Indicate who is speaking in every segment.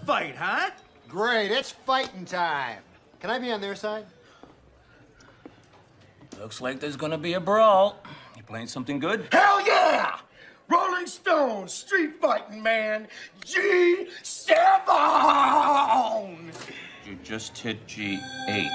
Speaker 1: fight, huh?
Speaker 2: Great, it's fighting time. Can I be on their side?
Speaker 3: Looks like there's gonna be a brawl. You playing something good?
Speaker 1: Hell yeah! Rolling Stones, street fighting, man. G7!
Speaker 3: You just hit G8.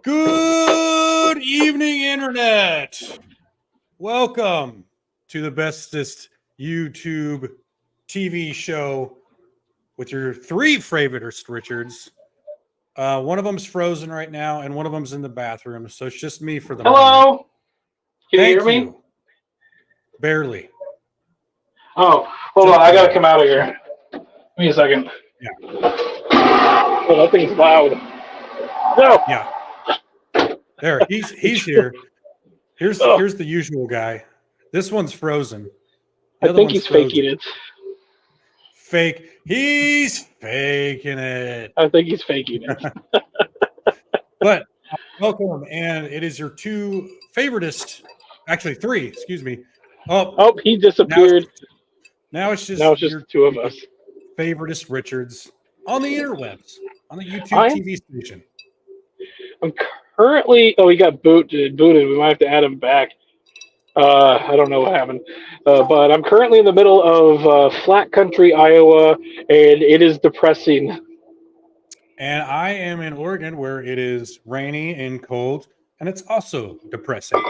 Speaker 4: Good evening, Internet. Welcome to the bestest YouTube TV show with your three favoriteest Richards. One of them's frozen right now, and one of them's in the bathroom, so it's just me for the moment.
Speaker 5: Hello? Can you hear me?
Speaker 4: You. Barely.
Speaker 5: Oh, hold on. I got to come out of here. Give me a second.
Speaker 4: Yeah.
Speaker 5: Oh, that thing's loud. No.
Speaker 4: Yeah. There, he's here. Here's the usual guy. This one's frozen.
Speaker 5: I think he's faking it.
Speaker 4: Fake. He's faking it.
Speaker 5: I think he's faking it.
Speaker 4: But welcome, and it is your two favoritest, actually three, excuse me.
Speaker 5: Oh, he disappeared.
Speaker 4: Now it's just
Speaker 5: two of us.
Speaker 4: favoriteest Richards on the interwebs, on the YouTube
Speaker 5: I-
Speaker 4: TV station.
Speaker 5: I'm currently. Oh, he got booted. We might have to add him back. I don't know what happened, but I'm currently in the middle of flat country, Iowa, and it is depressing.
Speaker 4: And I am in Oregon, where it is rainy and cold, and it's also depressing.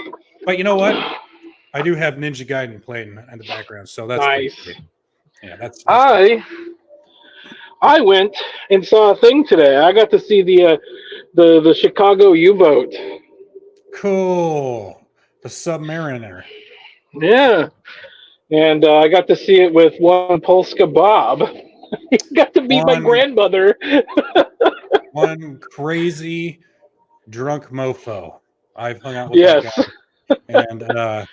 Speaker 4: But you know what? I do have Ninja Gaiden playing in the background, so that's
Speaker 5: Nice.
Speaker 4: pretty great. Yeah, that's
Speaker 5: I went and saw a thing today. I got to see the Chicago U-boat.
Speaker 4: cool. The Submariner.
Speaker 5: Yeah, and I got to see it with one Polska Bob. He got to meet my grandmother.
Speaker 4: One crazy drunk mofo. I've hung out with
Speaker 5: Yes.
Speaker 4: that guy, and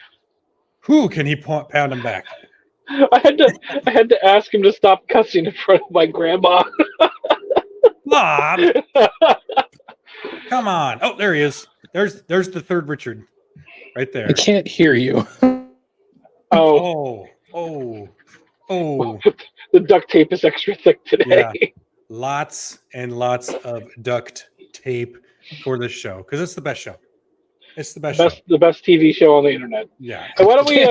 Speaker 4: who can he pound him back?
Speaker 5: I had to ask him to stop cussing in front of my grandma.
Speaker 4: Bob, come on! Oh, there he is. There's the third Richard, right there.
Speaker 6: I can't hear you.
Speaker 5: Oh,
Speaker 4: Oh.
Speaker 5: the duct tape is extra thick today.
Speaker 4: Yeah. Lots and lots of duct tape for this show because it's the best show. It's the best show.
Speaker 5: The best TV show on the internet.
Speaker 4: Yeah.
Speaker 5: And why don't we?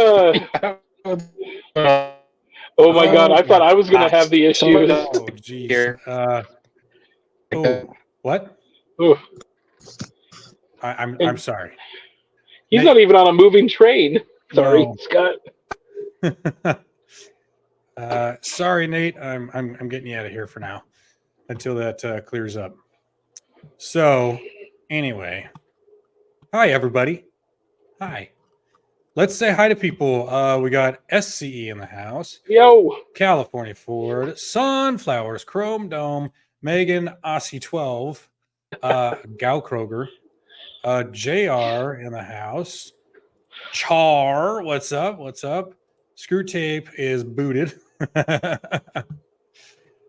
Speaker 5: Oh my God! I thought I was going to have the issue.
Speaker 4: Oh, geez. What?
Speaker 5: Ooh.
Speaker 4: I'm sorry.
Speaker 5: He's not even on a moving train. Sorry,
Speaker 4: No.
Speaker 5: Scott.
Speaker 4: Sorry, Nate. I'm getting you out of here for now until that clears up. So, anyway, hi everybody. Hi. Let's say hi to people. We got SCE in the house.
Speaker 5: Yo.
Speaker 4: California Ford, Sunflowers, Chrome Dome, Megan, Aussie 12, Gal Kroger, JR in the house. Char, what's up? What's up? Screw Tape is booted.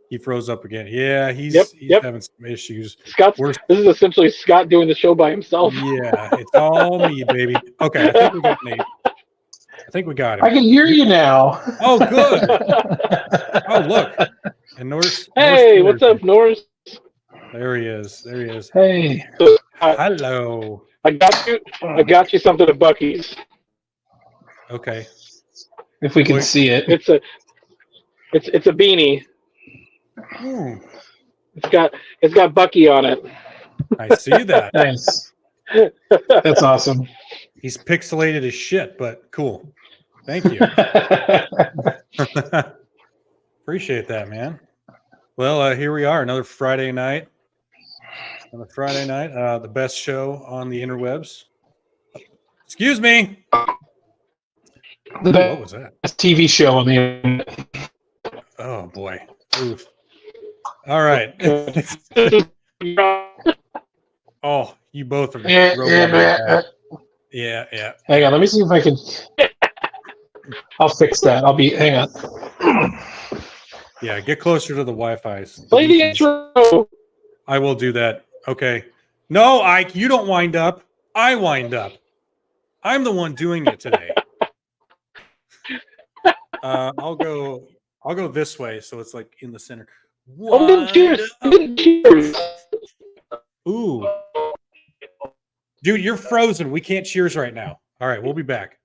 Speaker 4: He froze up again. Yeah, he's having some issues.
Speaker 5: This is essentially Scott doing the show by himself.
Speaker 4: Yeah, it's all me, baby. Okay, I think we got Nate. I think we got him.
Speaker 6: I can hear you now.
Speaker 4: Oh, good. Oh, look. And Norris.
Speaker 5: Hey, what's up, Norris?
Speaker 4: There he is. There he is.
Speaker 6: Hey.
Speaker 4: Hello.
Speaker 5: I got you something at Bucky's.
Speaker 4: Okay.
Speaker 6: If we can see it.
Speaker 5: It's a beanie.
Speaker 4: Hmm.
Speaker 5: It's got Bucky on it.
Speaker 4: I see that.
Speaker 6: Nice. That's awesome.
Speaker 4: He's pixelated as shit, but cool. Thank you. Appreciate that, man. Well, here we are, another Friday night. The best show on the interwebs. Excuse me.
Speaker 6: The
Speaker 4: What was that?
Speaker 6: best TV show on the internet.
Speaker 4: Oh boy. Oof. All right. Oh, you both are. Yeah.
Speaker 6: Hang on, let me see if I can. I'll fix that. Hang on.
Speaker 4: Yeah, get closer to the Wi-Fi.
Speaker 5: Play the intro.
Speaker 4: I will do that. Okay. No, Ike, you don't wind up. I wind up. I'm the one doing it today. I'll go this way, so it's like in the center.
Speaker 5: Cheers. Cheers.
Speaker 4: Ooh. Dude, you're frozen. We can't cheers right now. All right, we'll be back.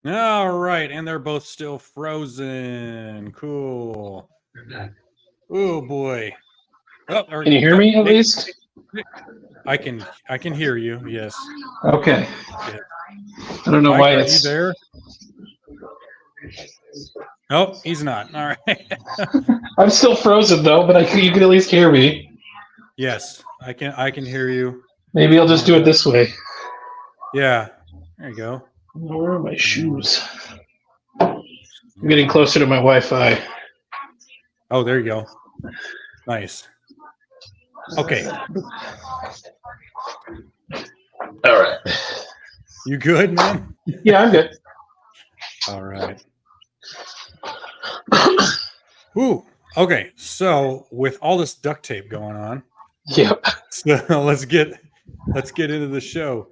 Speaker 4: All right, and they're both still frozen. Cool. Oh boy. Oh,
Speaker 6: Can you hear me at least?
Speaker 4: I can hear you. Yes.
Speaker 6: Okay.
Speaker 4: Yeah.
Speaker 6: I don't know
Speaker 4: Mike,
Speaker 6: why
Speaker 4: are
Speaker 6: it's
Speaker 4: you there. Nope, he's not. All right.
Speaker 6: I'm still frozen though, but you can at least hear me.
Speaker 4: Yes, I can hear you.
Speaker 6: Maybe I'll just do it this way.
Speaker 4: Yeah. There you go.
Speaker 6: Where are my shoes? I'm getting closer to my Wi-Fi.
Speaker 4: Oh, there you go. Nice. Okay.
Speaker 6: All right.
Speaker 4: You good, man?
Speaker 6: Yeah, I'm good.
Speaker 4: All right. Ooh. Okay. So with all this duct tape going on,
Speaker 6: Yep.
Speaker 4: so let's get into the show.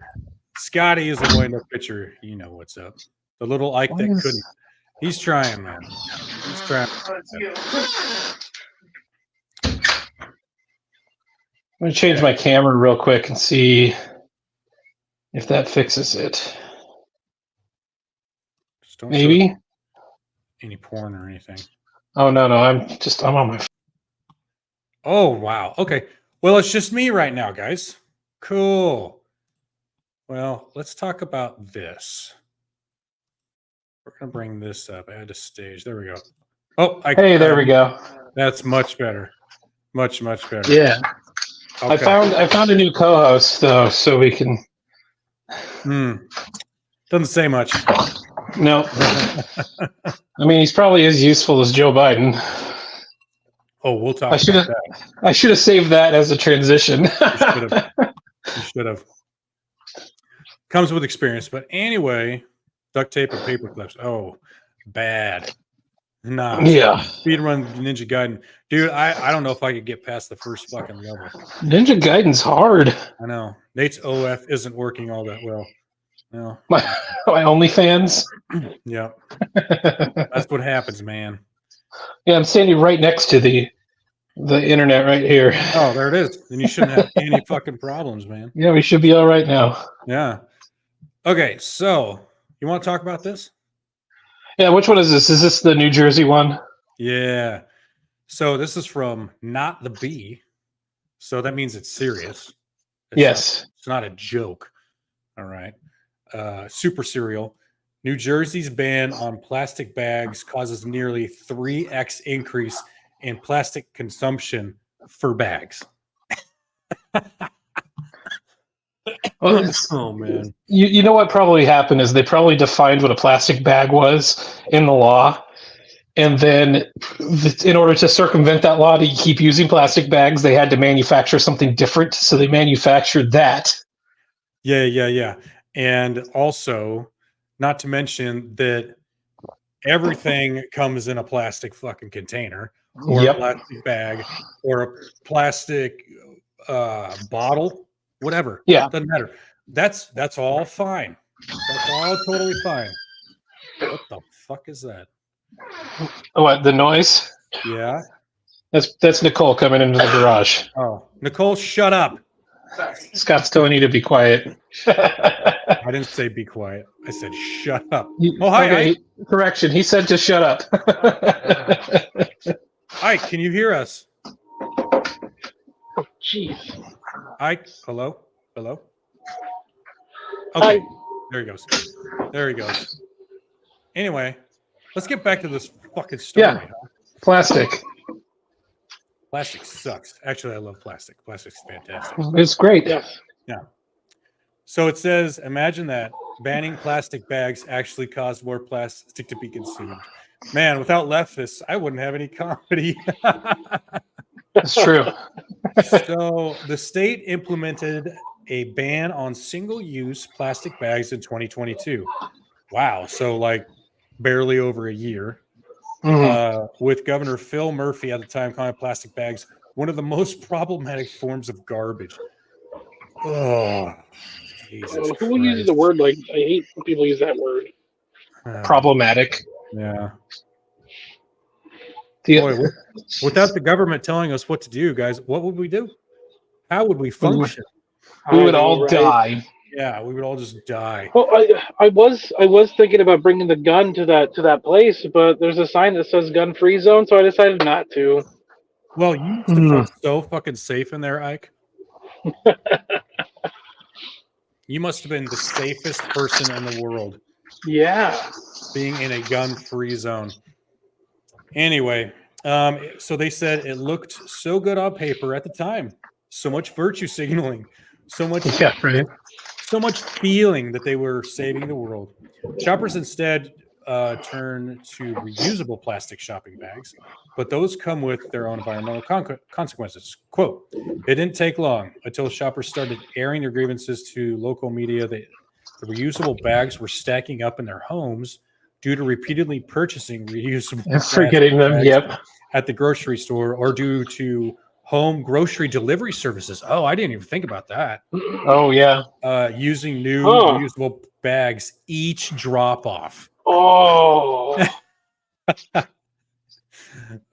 Speaker 4: Scotty is a wind-up pitcher. You know what's up. The little Ike that couldn't. He's trying, man. He's trying.
Speaker 6: I'm going to change my camera real quick and see if that fixes it.
Speaker 4: Just don't
Speaker 6: Maybe.
Speaker 4: show any porn or anything.
Speaker 6: Oh, no. I'm on my phone.
Speaker 4: Oh, wow. Okay. Well, it's just me right now, guys. Cool. Well, let's talk about this. We're going to bring this up. Add to stage. There we go. Oh,
Speaker 6: Hey, there we go.
Speaker 4: That's much better. Much better.
Speaker 6: Yeah.
Speaker 4: Okay.
Speaker 6: I found a new co-host though, so we can.
Speaker 4: Doesn't say much.
Speaker 6: No. I mean, he's probably as useful as Joe Biden.
Speaker 4: Oh, we'll talk
Speaker 6: about
Speaker 4: that.
Speaker 6: I should have saved that as a transition.
Speaker 4: You should have. Comes with experience, but anyway, duct tape and paper clips. Oh, bad. Nah.
Speaker 6: Yeah.
Speaker 4: Speedrun Ninja Gaiden. Dude, I don't know if I could get past the first fucking level.
Speaker 6: Ninja Gaiden's hard.
Speaker 4: I know. Nate's OF isn't working all that well. No.
Speaker 6: My OnlyFans.
Speaker 4: Yeah. That's what happens, man.
Speaker 6: Yeah, I'm standing right next to the internet right here.
Speaker 4: Oh, there it is. Then you shouldn't have any fucking problems, man.
Speaker 6: Yeah, we should be all right now.
Speaker 4: Yeah. Okay, so you want to talk about this?
Speaker 6: Yeah, which one is this? Is this the New Jersey one?
Speaker 4: Yeah. So this is from Not the Bee. So that means it's serious. It's not a joke. All right. Super serial. New Jersey's ban on plastic bags causes nearly 3x increase in plastic consumption for bags. Oh, man.
Speaker 6: You know what probably happened is they probably defined what a plastic bag was in the law. And then in order to circumvent that law to keep using plastic bags, they had to manufacture something different. So they manufactured that.
Speaker 4: Yeah. And also, not to mention that everything comes in a plastic fucking container or a plastic bag or a plastic bottle, whatever.
Speaker 6: Yeah.
Speaker 4: Doesn't matter. That's all fine. That's all totally fine. What the fuck is that?
Speaker 6: What, the noise?
Speaker 4: Yeah.
Speaker 6: That's Nicole coming into the garage.
Speaker 4: Oh, Nicole, shut up.
Speaker 6: Scott's telling you to be quiet.
Speaker 4: I didn't say be quiet. I said shut up. Hi.
Speaker 6: Okay, correction. He said to shut up.
Speaker 4: Ike, can you hear us?
Speaker 5: Oh, jeez.
Speaker 4: Ike, hello? Okay.
Speaker 5: Hi.
Speaker 4: There he goes. Anyway, let's get back to this fucking story.
Speaker 6: Yeah. Plastic.
Speaker 4: Plastic sucks. Actually, I love plastic. Plastic's fantastic.
Speaker 6: It's great.
Speaker 5: Yeah.
Speaker 4: So it says, imagine that banning plastic bags actually caused more plastic to be consumed. Man, without leftists, I wouldn't have any comedy.
Speaker 6: It's true.
Speaker 4: So the state implemented a ban on single-use plastic bags in 2022. Wow. So like barely over a year. With Governor Phil Murphy at the time calling plastic bags one of the most problematic forms of garbage. Oh, Jesus
Speaker 5: Who uses the word like? I hate when people use that word.
Speaker 6: Problematic.
Speaker 4: Yeah.
Speaker 6: The-
Speaker 4: Boy, without the government telling us what to do, guys, what would we do? How would we function?
Speaker 6: We would all die.
Speaker 4: Yeah, we would all just die.
Speaker 5: Well, I was thinking about bringing the gun to that place, but there's a sign that says gun-free zone, so I decided not to.
Speaker 4: Well, you used to feel so fucking safe in there, Ike. You must have been the safest person in the world.
Speaker 5: Yeah.
Speaker 4: Being in a gun-free zone. Anyway, so they said it looked so good on paper at the time. So much virtue signaling. So much feeling that they were saving the world. Shoppers instead turn to reusable plastic shopping bags, but those come with their own environmental consequences. Quote, it didn't take long until shoppers started airing their grievances to local media that the reusable bags were stacking up in their homes, due to repeatedly purchasing reusable
Speaker 6: And forgetting them.
Speaker 4: bags
Speaker 6: Yep.
Speaker 4: at the grocery store or due to home grocery delivery services. Oh, I didn't even think about that.
Speaker 6: Oh yeah.
Speaker 4: Using new
Speaker 5: Huh.
Speaker 4: reusable bags each drop off.
Speaker 5: Oh,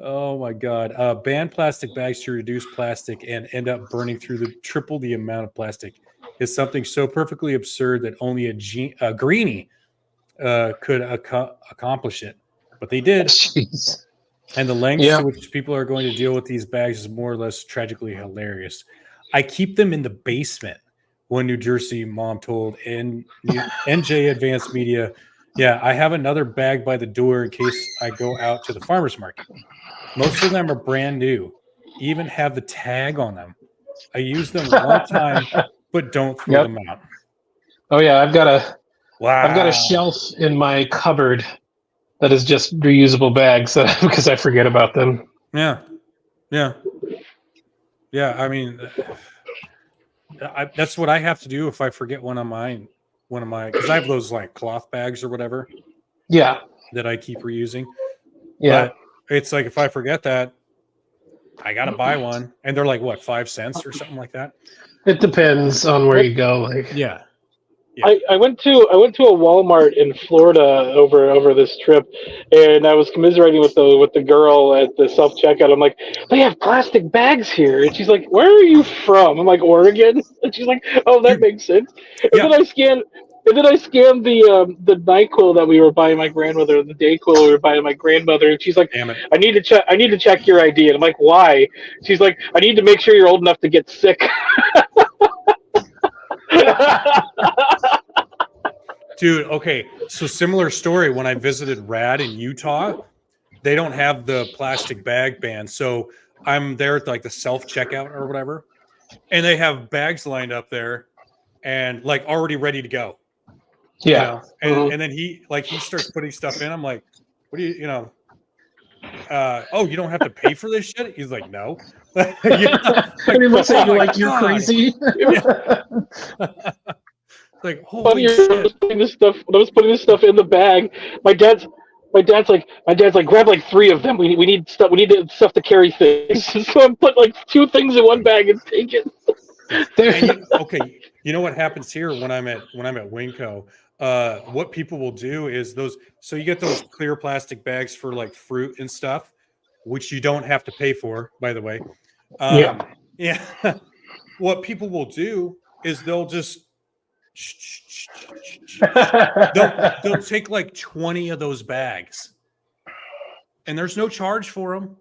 Speaker 4: Oh my God. Ban plastic bags to reduce plastic and end up burning through triple the amount of plastic is something so perfectly absurd that only a greenie could accomplish it. But they did.
Speaker 6: Jeez.
Speaker 4: And the lengths
Speaker 6: Yeah.
Speaker 4: to which people are going to deal with these bags is more or less tragically hilarious. I keep them in the basement, one New Jersey mom told NJ Advanced Media. Yeah, I have another bag by the door in case I go out to the farmer's market. Most of them are brand new, even have the tag on them. I use them one time, but don't throw them out.
Speaker 6: Oh yeah, I've got
Speaker 4: Wow.
Speaker 6: a shelf in my cupboard that is just reusable bags because I forget about them.
Speaker 4: Yeah. I mean, that's what I have to do if I forget one of my, because I have those like cloth bags or whatever.
Speaker 6: Yeah.
Speaker 4: That I keep reusing.
Speaker 6: Yeah.
Speaker 4: But it's like if I forget that, I gotta buy one, and they're like what, 5 cents or something like that.
Speaker 6: It depends on where you go. Like
Speaker 4: Yeah.
Speaker 5: I went to a Walmart in Florida over this trip, and I was commiserating with the girl at the self checkout. I'm like, they have plastic bags here, and she's like, where are you from? I'm like, Oregon, and she's like, oh, that makes sense. And
Speaker 4: Yeah.
Speaker 5: then I scanned the NyQuil that we were buying my grandmother, the DayQuil we were buying my grandmother, and she's like,
Speaker 4: Damn it.
Speaker 5: I need to check your ID, and I'm like, why? She's like, I need to make sure you're old enough to get sick.
Speaker 4: Dude, okay. So similar story when I visited Rad in Utah, they don't have the plastic bag ban. So I'm there at like the self checkout or whatever, and they have bags lined up there and like already ready to go.
Speaker 6: yeah.
Speaker 4: You know? And then he starts putting stuff in. I'm like, what do you know? Oh, you don't have to pay for this shit? He's like, no.
Speaker 6: And he looks at you like you're
Speaker 4: God.
Speaker 6: crazy.
Speaker 4: Like, holy
Speaker 5: Funny,
Speaker 4: shit.
Speaker 5: when I was putting this stuff in the bag, my dad's like, grab like 3 of them. We need stuff stuff to carry things. So I put like 2 things in one bag and take it.
Speaker 4: And okay, you know what happens here when I'm at Winco? What people will do is so you get those clear plastic bags for like fruit and stuff, which you don't have to pay for, by the way. Yeah. What people will do is they'll just they'll take like 20 of those bags, and there's no charge for them.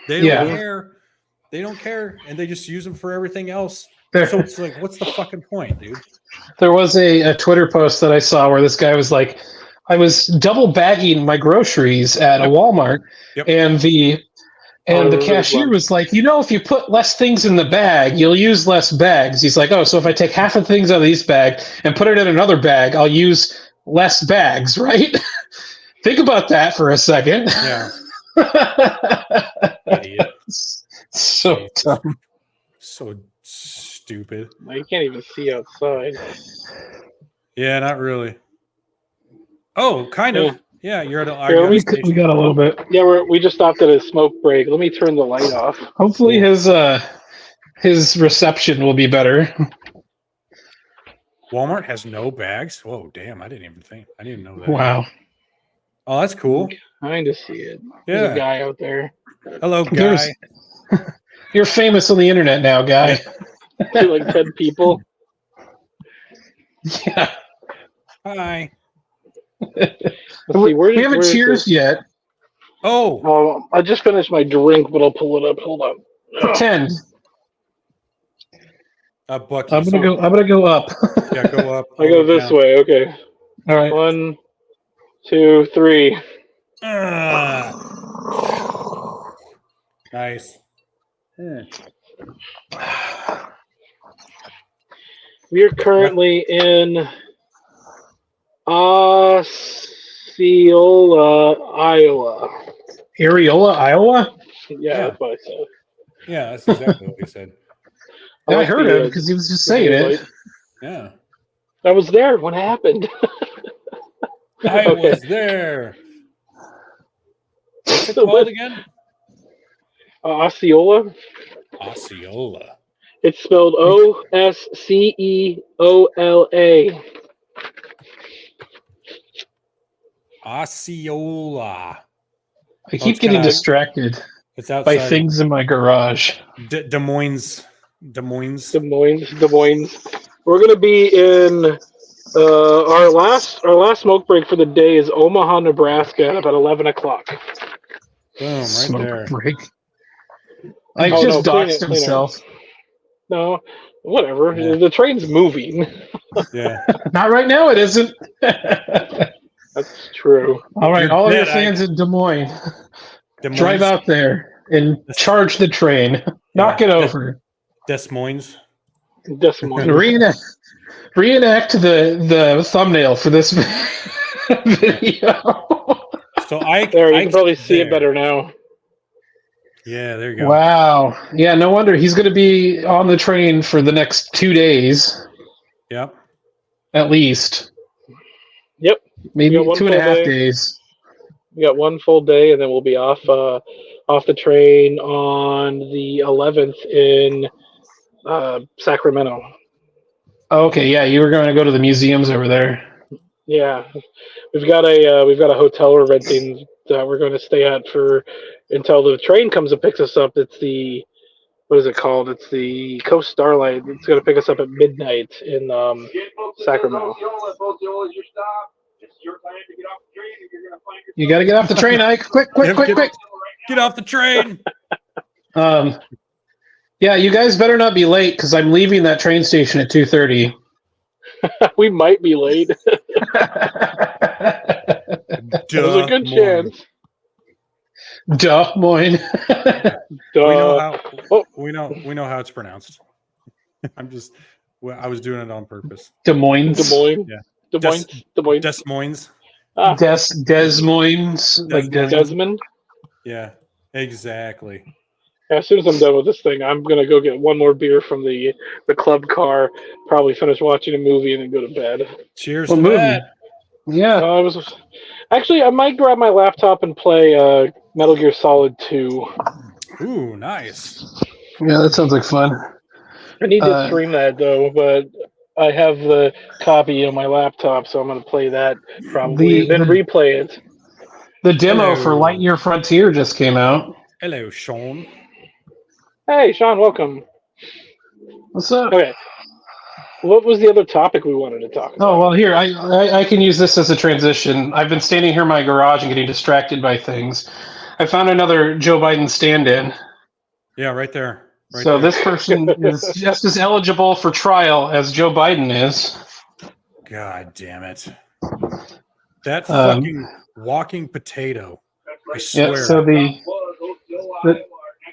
Speaker 4: They don't care. They don't care, and they just use them for everything else. So it's like, what's the fucking point, dude?
Speaker 6: There was a Twitter post that I saw where this guy was like, I was double bagging my groceries at a Walmart, and the cashier was like, if you put less things in the bag, you'll use less bags. He's like, oh, so if I take half of things out of this bag and put it in another bag, I'll use less bags, right? Think about that for a second.
Speaker 4: Yeah. Idiot.
Speaker 6: So dumb.
Speaker 4: So stupid.
Speaker 5: You can't even see outside.
Speaker 4: Yeah, not really. Oh, kind of. Yeah, you're at
Speaker 6: we got a little bit.
Speaker 5: Yeah, we just stopped at a smoke break. Let me turn the light off.
Speaker 6: Hopefully his reception will be better.
Speaker 4: Walmart has no bags. Whoa, damn! I didn't even know that.
Speaker 6: Wow.
Speaker 4: Oh, that's cool.
Speaker 5: Kind of see it.
Speaker 4: Yeah.
Speaker 5: There's a guy out there.
Speaker 4: Hello, guy.
Speaker 6: You're famous on the internet now, guy.
Speaker 5: Like 10 people.
Speaker 6: Yeah.
Speaker 4: Hi.
Speaker 6: We haven't cheers yet.
Speaker 4: Oh.
Speaker 5: I just finished my drink, but I'll pull it up. Hold on.
Speaker 6: Pretend.
Speaker 4: Bucky.
Speaker 6: I'm gonna go up.
Speaker 4: Yeah, go up.
Speaker 5: I go this way. Okay.
Speaker 6: All right.
Speaker 5: 1, 2, 3.
Speaker 4: Nice. Yeah.
Speaker 5: We are currently in Osceola, Iowa.
Speaker 6: Areola, Iowa?
Speaker 5: Yeah, that's what I said.
Speaker 4: Yeah, that's exactly what he said.
Speaker 6: Yeah, I heard him because he was just saying it.
Speaker 4: Yeah.
Speaker 5: I was there when it happened.
Speaker 4: I
Speaker 5: Okay.
Speaker 4: was there. What's it
Speaker 5: So
Speaker 4: called
Speaker 5: what-
Speaker 4: again?
Speaker 5: Osceola.
Speaker 4: Osceola.
Speaker 5: It's spelled Osceola.
Speaker 4: Osceola.
Speaker 6: I
Speaker 4: it's
Speaker 6: keep getting
Speaker 4: kinda-
Speaker 6: distracted
Speaker 4: It's
Speaker 6: by
Speaker 4: outside
Speaker 6: things in my garage.
Speaker 4: Des Moines. Des Moines.
Speaker 5: Des Moines. We're gonna be in our last smoke break for the day is Omaha, Nebraska at about 11 o'clock.
Speaker 4: Boom, right
Speaker 6: Smoke
Speaker 4: there.
Speaker 6: break. I
Speaker 5: Oh,
Speaker 6: just
Speaker 5: no, clean
Speaker 6: doxed
Speaker 5: it.
Speaker 6: himself.
Speaker 5: No, whatever.
Speaker 4: Yeah.
Speaker 5: The train's moving.
Speaker 4: Yeah.
Speaker 6: Not right now, it isn't.
Speaker 5: That's true.
Speaker 6: All right,
Speaker 4: You're
Speaker 6: all your
Speaker 4: dead,
Speaker 6: fans in Des Moines,
Speaker 4: Des Moines.
Speaker 6: drive out there and charge the train. Knock it over.
Speaker 4: Des Moines.
Speaker 5: Des Moines.
Speaker 6: Reenact the thumbnail for this video.
Speaker 4: So I
Speaker 5: There, you
Speaker 4: I
Speaker 5: can probably see it
Speaker 4: there.
Speaker 5: better now.
Speaker 4: Yeah, there you go.
Speaker 6: Wow. Yeah, no wonder he's going to be on the train for the next 2 days,
Speaker 4: Yep.
Speaker 6: at least.
Speaker 5: Yep.
Speaker 6: Maybe
Speaker 5: We got
Speaker 6: 2.5
Speaker 5: 1 full day.
Speaker 6: days.
Speaker 5: We got 1 full day, and then we'll be off the train on the 11th in Sacramento.
Speaker 6: Oh, okay, yeah, you were going to go to the museums over there.
Speaker 5: Yeah, we've got a hotel we're renting that we're going to stay at for until the train comes and picks us up. It's the what is it called? It's the Coast Starlight. It's going to pick us up at midnight in Sacramento.
Speaker 6: You got to get off the train, Ike. Quick.
Speaker 4: Get off the train.
Speaker 6: Yeah, you guys better not be late because I'm leaving that train station at 2:30.
Speaker 5: We might be late. There's a good chance.
Speaker 6: Des Moines.
Speaker 4: We know
Speaker 5: Duh.
Speaker 4: how.
Speaker 5: Oh.
Speaker 4: We know how it's pronounced. I was doing it on purpose.
Speaker 6: Des Moines.
Speaker 5: Des Moines.
Speaker 4: Yeah.
Speaker 5: Des Moines. Des Moines.
Speaker 4: Des Moines.
Speaker 5: Ah,
Speaker 6: Des Moines. Like
Speaker 5: Desmond.
Speaker 4: Yeah. Exactly.
Speaker 5: As soon as I'm done with this thing, I'm gonna go get one more beer from the club car. Probably finish watching a movie and then go to bed.
Speaker 4: Cheers
Speaker 6: What
Speaker 4: to
Speaker 6: movie?
Speaker 4: that.
Speaker 6: Yeah.
Speaker 5: I might grab my laptop and play Metal Gear Solid 2.
Speaker 4: Ooh, nice.
Speaker 6: Yeah, that sounds like fun.
Speaker 5: I need to stream that though, but I have the copy on my laptop, so I'm gonna play that probably, then replay it.
Speaker 6: The demo
Speaker 4: Hello.
Speaker 6: for Lightyear Frontier just came out.
Speaker 4: Hello, Sean.
Speaker 5: Hey, Sean, welcome.
Speaker 6: What's up?
Speaker 5: Okay. What was the other topic we wanted to talk about?
Speaker 6: Oh, well, here, I can use this as a transition. I've been standing here in my garage and getting distracted by things. I found another Joe Biden stand-in.
Speaker 4: Yeah, right there. Right
Speaker 6: So
Speaker 4: there.
Speaker 6: this person is just as eligible for trial as Joe Biden is.
Speaker 4: God damn it. That fucking walking potato. I swear.
Speaker 6: Yeah, so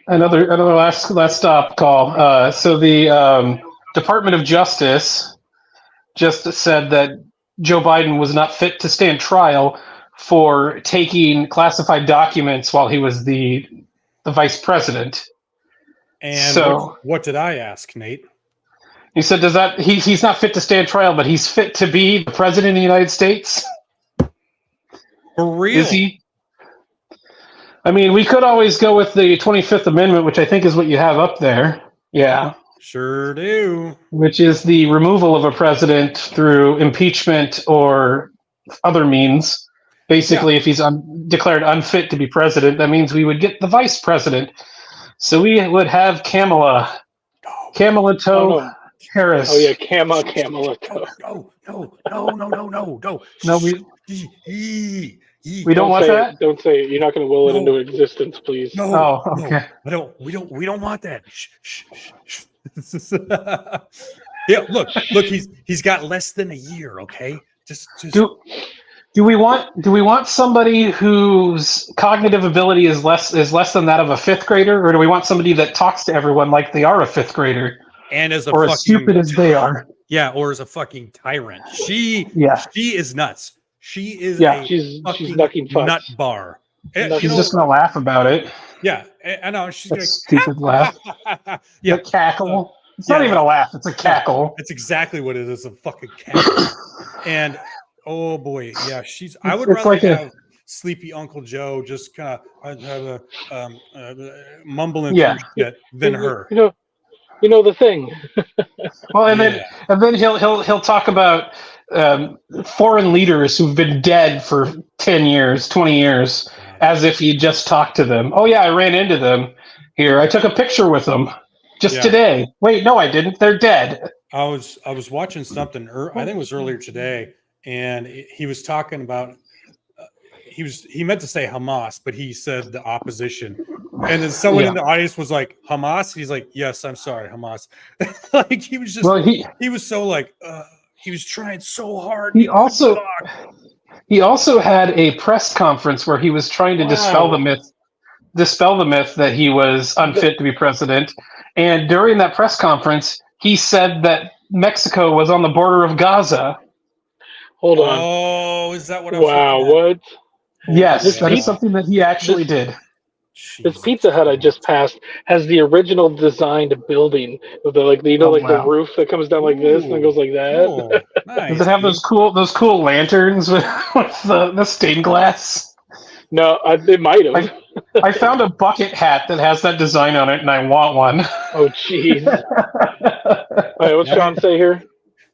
Speaker 6: another last stop call. So the Department of Justice just said that Joe Biden was not fit to stand trial for taking classified documents while he was the vice president.
Speaker 4: And
Speaker 6: so,
Speaker 4: what did I ask, Nate?
Speaker 6: He said, "Does that he's not fit to stand trial, but he's fit to be the president of the United States?"
Speaker 4: For real?
Speaker 6: Is he? I mean, we could always go with the 25th Amendment, which I think is what you have up there. Yeah.
Speaker 4: Sure do.
Speaker 6: Which is the removal of a president through impeachment or other means. Basically, if he's declared unfit to be president, that means we would get the vice president. So we would have Kamala Toe Harris.
Speaker 5: Oh yeah, Kamala Toe.
Speaker 4: No,
Speaker 6: we don't want that.
Speaker 5: Don't say it. You're not going to will it into existence, please.
Speaker 4: No.
Speaker 6: Oh, okay.
Speaker 4: No, we don't want that. Shh. Yeah, look. He's got less than a year. Okay, just.
Speaker 6: Do we want somebody whose cognitive ability is less than that of a fifth grader, or do we want somebody that talks to everyone like they are a fifth grader,
Speaker 4: and as
Speaker 6: as stupid as they are?
Speaker 4: Yeah, or as a fucking tyrant. She is nuts. She is
Speaker 5: she's fucking
Speaker 4: nut bar.
Speaker 6: She's just gonna laugh about it.
Speaker 4: Yeah, I know. She's gonna
Speaker 6: stupid laugh. Yeah, cackle. It's not even a laugh; it's a cackle.
Speaker 4: It's exactly what it is—a fucking cackle. And Oh boy, yeah, she's. I would
Speaker 6: It's
Speaker 4: rather
Speaker 6: like
Speaker 4: have Sleepy Uncle Joe just kind of mumbling
Speaker 6: Yeah.
Speaker 4: through shit than her.
Speaker 5: You know the thing.
Speaker 6: Well, and
Speaker 4: Yeah.
Speaker 6: then he'll talk about foreign leaders who've been dead for 10 years, 20 years, as if he just talked to them. Oh yeah, I ran into them here. I took a picture with them just
Speaker 4: Yeah.
Speaker 6: today. Wait, no, I didn't. They're dead.
Speaker 4: I was watching something. I think it was earlier today, and he was talking about. He meant to say Hamas, but he said the opposition. And then someone in the audience was like, Hamas? He's like, yes, I'm sorry, Hamas. Like he was just
Speaker 6: Well,
Speaker 4: he was so like he was trying so hard.
Speaker 6: he also had a press conference where he was trying to dispel the myth that he was unfit to be president. And during that press conference, he said that Mexico was on the border of Gaza.
Speaker 5: Hold on.
Speaker 4: Oh, is that what I was
Speaker 5: Wow,
Speaker 4: looking at?
Speaker 5: what?
Speaker 6: Yes, that is something that he actually did.
Speaker 5: This Pizza Hut I just passed has the original designed building with the the roof that comes down like this and it goes like that.
Speaker 4: Oh, nice.
Speaker 6: Does it have those cool lanterns with the stained glass?
Speaker 5: No, it might have.
Speaker 6: I found a bucket hat that has that design on it, and I want one.
Speaker 5: Oh, jeez. All right, what's Sean say here?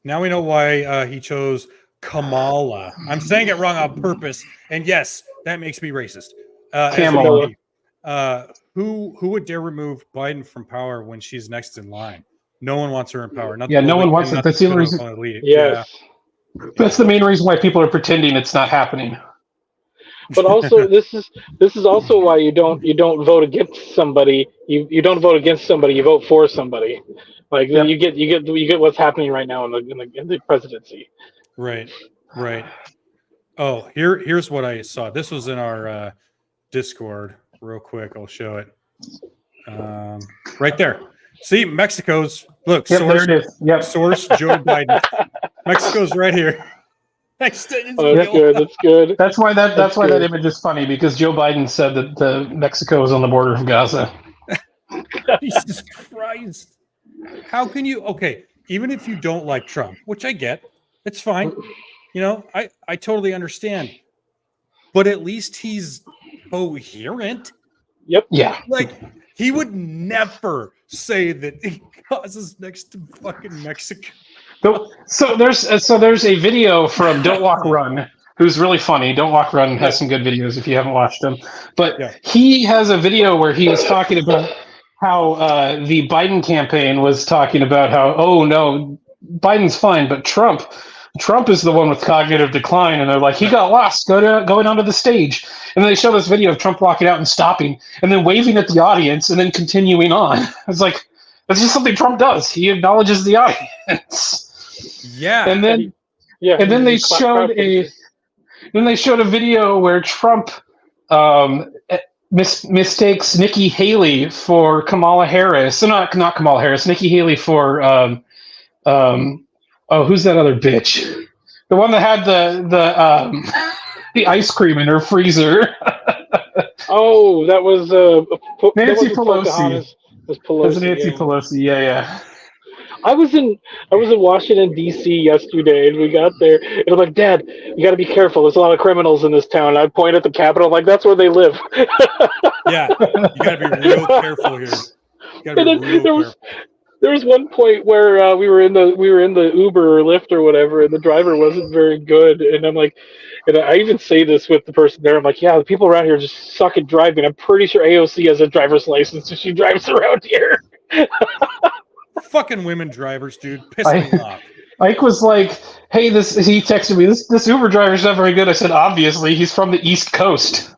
Speaker 4: Now we know why he chose Kamala. I'm saying it wrong on purpose, and yes, that makes me racist.
Speaker 6: Kamala.
Speaker 4: Who would dare remove Biden from power when she's next in line? No one wants her in power.
Speaker 6: Yeah, no one wants it. That's the only reason.
Speaker 5: Yes.
Speaker 4: Yeah.
Speaker 6: That's the main reason why people are pretending it's not happening.
Speaker 5: But also, this is also why you don't vote against somebody. You don't vote against somebody. You vote for somebody. Like you get what's happening right now in the presidency.
Speaker 4: Right. Oh, here's what I saw. This was in our Discord. Real quick, I'll show it. Right there. See, Mexico's look.
Speaker 6: Yep,
Speaker 4: Source,
Speaker 6: there it is. Yep.
Speaker 4: Source Joe Biden. Mexico's right here.
Speaker 5: That's good. That's good.
Speaker 6: That's why that image is funny, because Joe Biden said that Mexico was on the border of Gaza.
Speaker 4: Jesus Christ! How can you? Okay, even if you don't like Trump, which I get, it's fine. You know, I totally understand. But at least he's coherent.
Speaker 5: Yep.
Speaker 6: Yeah.
Speaker 4: Like he would never say that he causes next to fucking Mexico.
Speaker 6: So there's a video from Don't Walk Run, who's really funny. Don't Walk Run has some good videos if you haven't watched them. But he has a video where he was talking about how the Biden campaign was talking about how, oh no, Biden's fine, but Trump is the one with cognitive decline, and they're like, he got lost going onto the stage. And then they show this video of Trump walking out and stopping and then waving at the audience and then continuing on. It's like, that's just something Trump does. He acknowledges the audience.
Speaker 4: Yeah.
Speaker 6: And then they showed a video where Trump mistakes Nikki Haley for Kamala Harris. So not Kamala Harris, Nikki Haley for who's that other bitch? The one that had the ice cream in her freezer.
Speaker 5: Oh, that was
Speaker 6: Nancy Pelosi.
Speaker 5: It was
Speaker 6: Nancy Pelosi. Yeah.
Speaker 5: I was in Washington D.C. yesterday, and we got there, and I'm like, Dad, you got to be careful. There's a lot of criminals in this town. And I point at the Capitol, I'm like, that's where they live.
Speaker 4: Yeah, you got to be real careful here.
Speaker 5: There was one point where we were in the Uber or Lyft or whatever, and the driver wasn't very good, and I'm like, and I even say this with the person there. I'm like, yeah, the people around here just suck at driving. I'm pretty sure AOC has a driver's license, so she drives around here.
Speaker 4: Fucking women drivers, dude, piss me off.
Speaker 6: Ike was like, "Hey, he texted me. This Uber driver's not very good." I said, "Obviously, he's from the East Coast."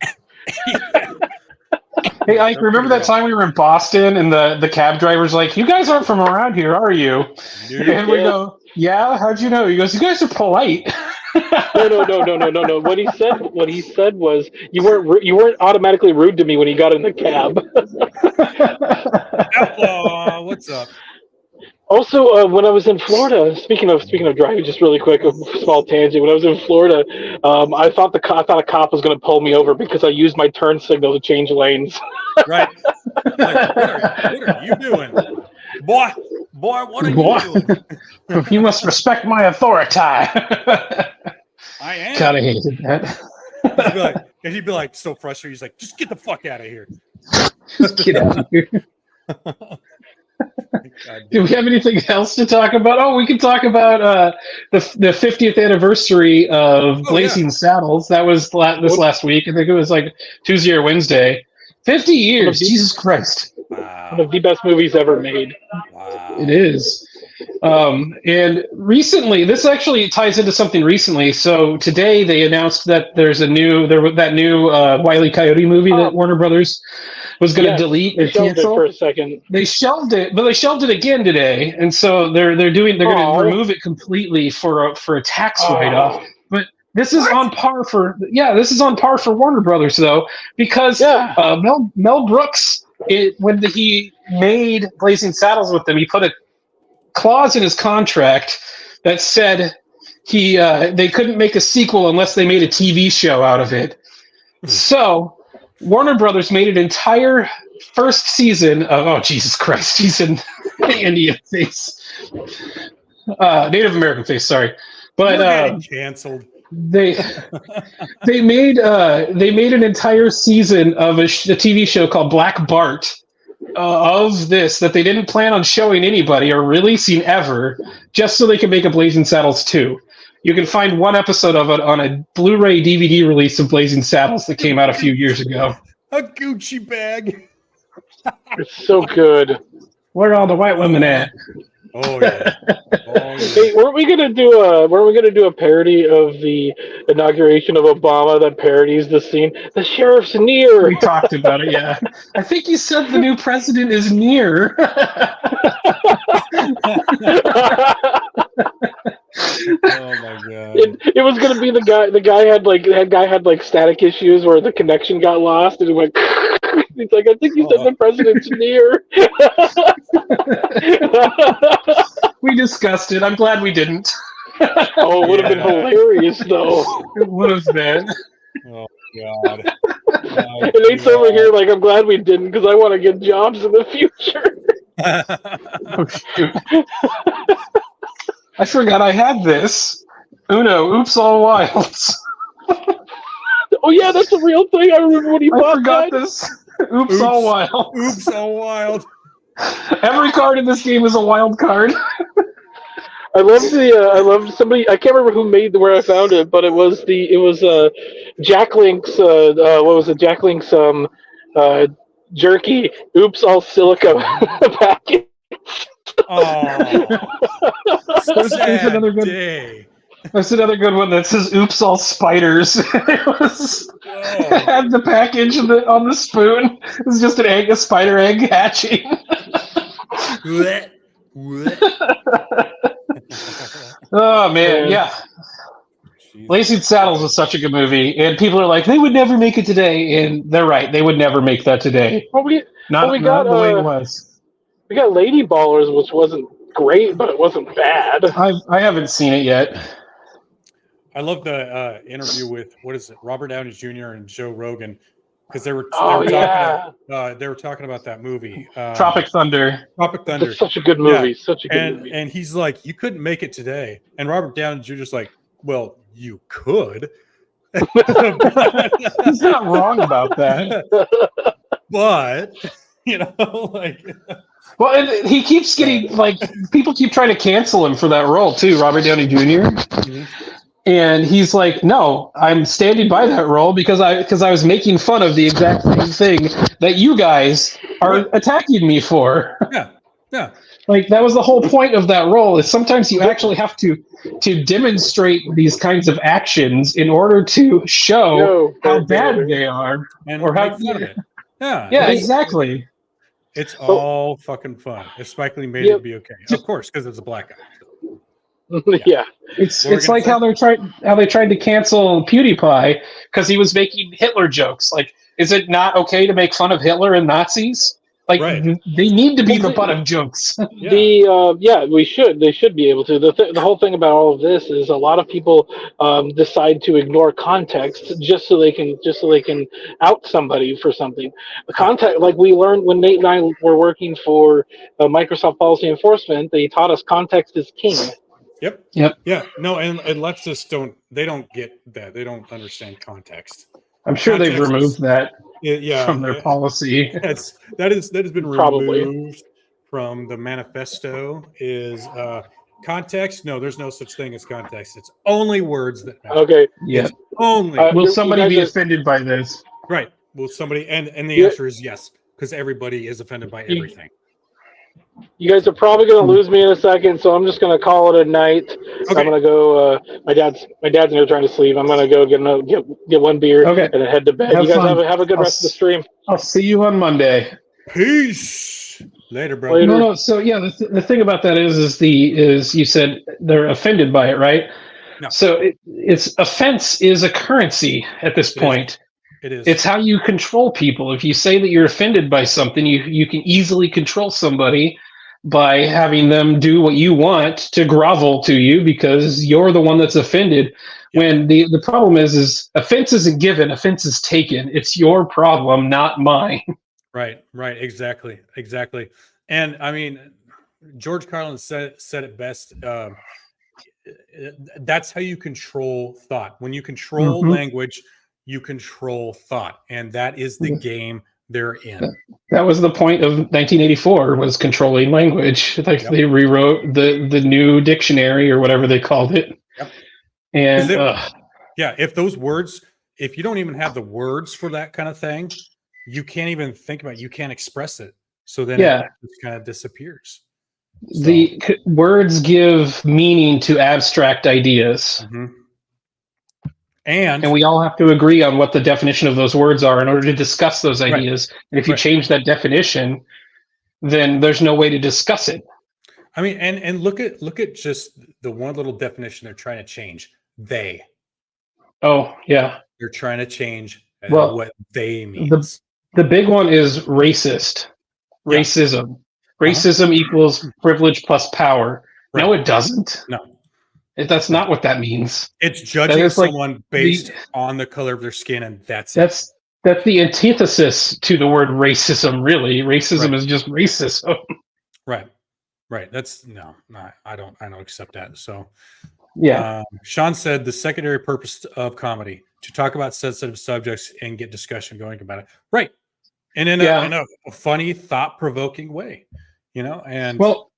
Speaker 6: Hey, Ike, remember that time we were in Boston and the cab driver's like, "You guys aren't from around here, are you?" And we go, "Yeah, how'd you know?" He goes, "You guys are polite."
Speaker 5: No. What he said was, you weren't automatically rude to me when you got in the cab.
Speaker 4: What's up?
Speaker 5: Also, when I was in Florida, speaking of driving, just really quick, a small tangent. When I was in Florida, I thought a cop was going to pull me over because I used my turn signal to change lanes.
Speaker 4: Right. Like, what are you doing, boy? What are you doing?
Speaker 6: You must respect my authority.
Speaker 4: I am.
Speaker 6: God, I hated that.
Speaker 4: He'd be like so frustrated. He's like, just get the fuck out of here.
Speaker 6: Just get out of here. Do we have anything else to talk about? Oh, we can talk about the 50th anniversary of Blazing Saddles. That was this last week. I think it was like Tuesday or Wednesday. 50 years. Jesus Christ.
Speaker 4: Wow.
Speaker 5: One of the best movies ever made.
Speaker 4: Wow.
Speaker 6: It is. And recently, this actually ties into something recently. So today they announced that there's that new Wile E. Coyote movie that Warner Brothers was going to delete and cancel.
Speaker 5: For a second.
Speaker 6: They shelved it, but they shelved it again today, and so they're going to remove it completely for a tax write-off. But this is on par for Warner Brothers though, because Mel Brooks, when he made Blazing Saddles with them, he put a clause in his contract that said they couldn't make a sequel unless they made a TV show out of it. So Warner Brothers made an entire first season of Jesus Christ, he's in Indian face, Native American face. Sorry, but
Speaker 4: getting canceled.
Speaker 6: They made an entire season of a TV show called Black Bart of this that they didn't plan on showing anybody or releasing ever, just so they could make a Blazing Saddles 2. You can find one episode of it on a Blu-ray DVD release of Blazing Saddles that came out a few years ago.
Speaker 4: A Gucci bag.
Speaker 5: It's so good.
Speaker 6: Where are all the white women at?
Speaker 4: Oh yeah.
Speaker 5: Hey, weren't we gonna do a parody of the inauguration of Obama that parodies the scene? The sheriff's near.
Speaker 6: We talked about it, yeah. I think you said the new president is near.
Speaker 4: Oh my god!
Speaker 5: It was gonna be the guy had static issues where the connection got lost, and it went. He's like, I think you said the president's near.
Speaker 6: We discussed it. I'm glad we didn't.
Speaker 5: Oh, it would have been hilarious, though.
Speaker 6: It would have been.
Speaker 4: Oh god!
Speaker 5: And Nate's over here like, I'm glad we didn't because I want to get jobs in the future.
Speaker 6: Oh, shoot. I forgot I had this. Uno, oops, all wilds.
Speaker 5: Oh yeah, that's a real thing. I remember when he bought
Speaker 6: forgot
Speaker 5: that.
Speaker 6: this. Oops, all wild.
Speaker 4: Oops, all wild.
Speaker 6: Every card in this game is a wild card.
Speaker 5: I loved somebody. I can't remember who made where I found it, but it was Jack Link's. What was it? Jack Link's jerky. Oops, all silica package.
Speaker 4: Oh,
Speaker 6: There's another good day. That's another good one that says "Oops, all spiders." It had the package on the spoon. It's just an egg, a spider egg hatching. Oh man, yeah. Blazing Saddles was such a good movie, and people are like, they would never make it today, and they're right. They would never make that today. Not the way it was.
Speaker 5: We got Lady Ballers, which wasn't great, but it wasn't bad.
Speaker 6: I haven't seen it yet.
Speaker 4: I love the interview with Robert Downey Jr. and Joe Rogan, because they were talking about that movie,
Speaker 6: Tropic Thunder.
Speaker 4: Tropic Thunder.
Speaker 5: It's such a good movie. Yeah. Such a good movie.
Speaker 4: And he's like, you couldn't make it today. And Robert Downey Jr.'s like, well, you could.
Speaker 6: He's not wrong about that.
Speaker 4: But like.
Speaker 6: Well, and he keeps getting people keep trying to cancel him for that role too, Robert Downey Jr. Mm-hmm. And he's like, no, I'm standing by that role because I was making fun of the exact same thing that you guys are attacking me for.
Speaker 4: Yeah.
Speaker 6: Like that was the whole point of that role. Is sometimes you actually have to demonstrate these kinds of actions in order to show how bad they are,
Speaker 4: or how fun it.
Speaker 6: Yeah, exactly.
Speaker 4: It's all fucking fun. If Spike Lee made it be okay, of course, because it's a black guy.
Speaker 5: Yeah.
Speaker 6: It's like how they tried to cancel PewDiePie because he was making Hitler jokes. Like, is it not okay to make fun of Hitler and Nazis? Like, they need to be the butt of jokes.
Speaker 5: We should. They should be able to. The whole thing about all of this is a lot of people decide to ignore context just so they can out somebody for something. The context, like we learned when Nate and I were working for Microsoft Policy Enforcement, they taught us context is king.
Speaker 4: Yep.
Speaker 6: Yep.
Speaker 4: Yeah. No, and leftists don't get that. They don't understand context.
Speaker 6: I'm sure they've
Speaker 4: Context
Speaker 6: removed that from their
Speaker 4: yeah.
Speaker 6: policy.
Speaker 4: That has been
Speaker 5: Probably.
Speaker 4: removed from the manifesto. Is context? No, there's no such thing as context. It's only words that matter.
Speaker 5: Okay.
Speaker 6: Yeah.
Speaker 4: It's only
Speaker 6: Will
Speaker 5: you
Speaker 6: somebody
Speaker 5: guys
Speaker 6: be
Speaker 5: are-
Speaker 6: offended by this?
Speaker 4: right. Will somebody and the
Speaker 5: Yeah.
Speaker 4: answer is yes, because everybody is offended by everything.
Speaker 5: You guys are probably going to lose me in a second, so I'm just going to call it a night.
Speaker 4: Okay.
Speaker 5: I'm going to go. My dad's in here trying to sleep. I'm going to go get one beer
Speaker 6: Okay.
Speaker 5: and then head to bed.
Speaker 6: Have
Speaker 5: you guys
Speaker 6: fun.
Speaker 5: have a good rest of the stream.
Speaker 6: I'll see you on Monday.
Speaker 4: Peace. Later, bro.
Speaker 5: Later.
Speaker 6: No. So yeah, the thing about that is you said they're offended by it, right?
Speaker 4: No.
Speaker 6: So it's offense is a currency at this point.
Speaker 4: It is.
Speaker 6: It's how you control people. If you say that you're offended by something, you can easily control somebody by having them do what you want to grovel to you because you're the one that's offended.
Speaker 4: Yeah.
Speaker 6: When the problem is offense isn't given, offense is taken. It's your problem, not mine.
Speaker 4: Right. Exactly. And I mean, George Carlin said it best. That's how you control thought. When you control language, you control thought, and that is the game they're in.
Speaker 6: That was the point of 1984, was controlling language. Like they rewrote the new dictionary or whatever they called it.
Speaker 4: Yep.
Speaker 6: And
Speaker 4: if you don't even have the words for that kind of thing, you can't even think about it. You can't express it. So then it just kind of disappears. So.
Speaker 6: The words give meaning to abstract ideas.
Speaker 4: Mm-hmm. And
Speaker 6: we all have to agree on what the definition of those words are in order to discuss those ideas. Right. And if you change that definition, then there's no way to discuss it.
Speaker 4: I mean, and look at just the one little definition they're trying to change. They.
Speaker 6: Oh, yeah.
Speaker 4: They're trying to change what they mean.
Speaker 6: The big one is racist.
Speaker 4: Yeah.
Speaker 6: Racism. Racism equals privilege plus power. Right. No, it doesn't.
Speaker 4: No.
Speaker 6: That's not what that means.
Speaker 4: It's judging someone based on the color of their skin, and that's
Speaker 6: the antithesis to the word racism. Really, racism is just racism.
Speaker 4: Right. That's I don't accept that. So,
Speaker 6: yeah.
Speaker 4: Sean said the secondary purpose of comedy to talk about sensitive subjects and get discussion going about it. Right, and in a funny, thought-provoking way, and
Speaker 6: well.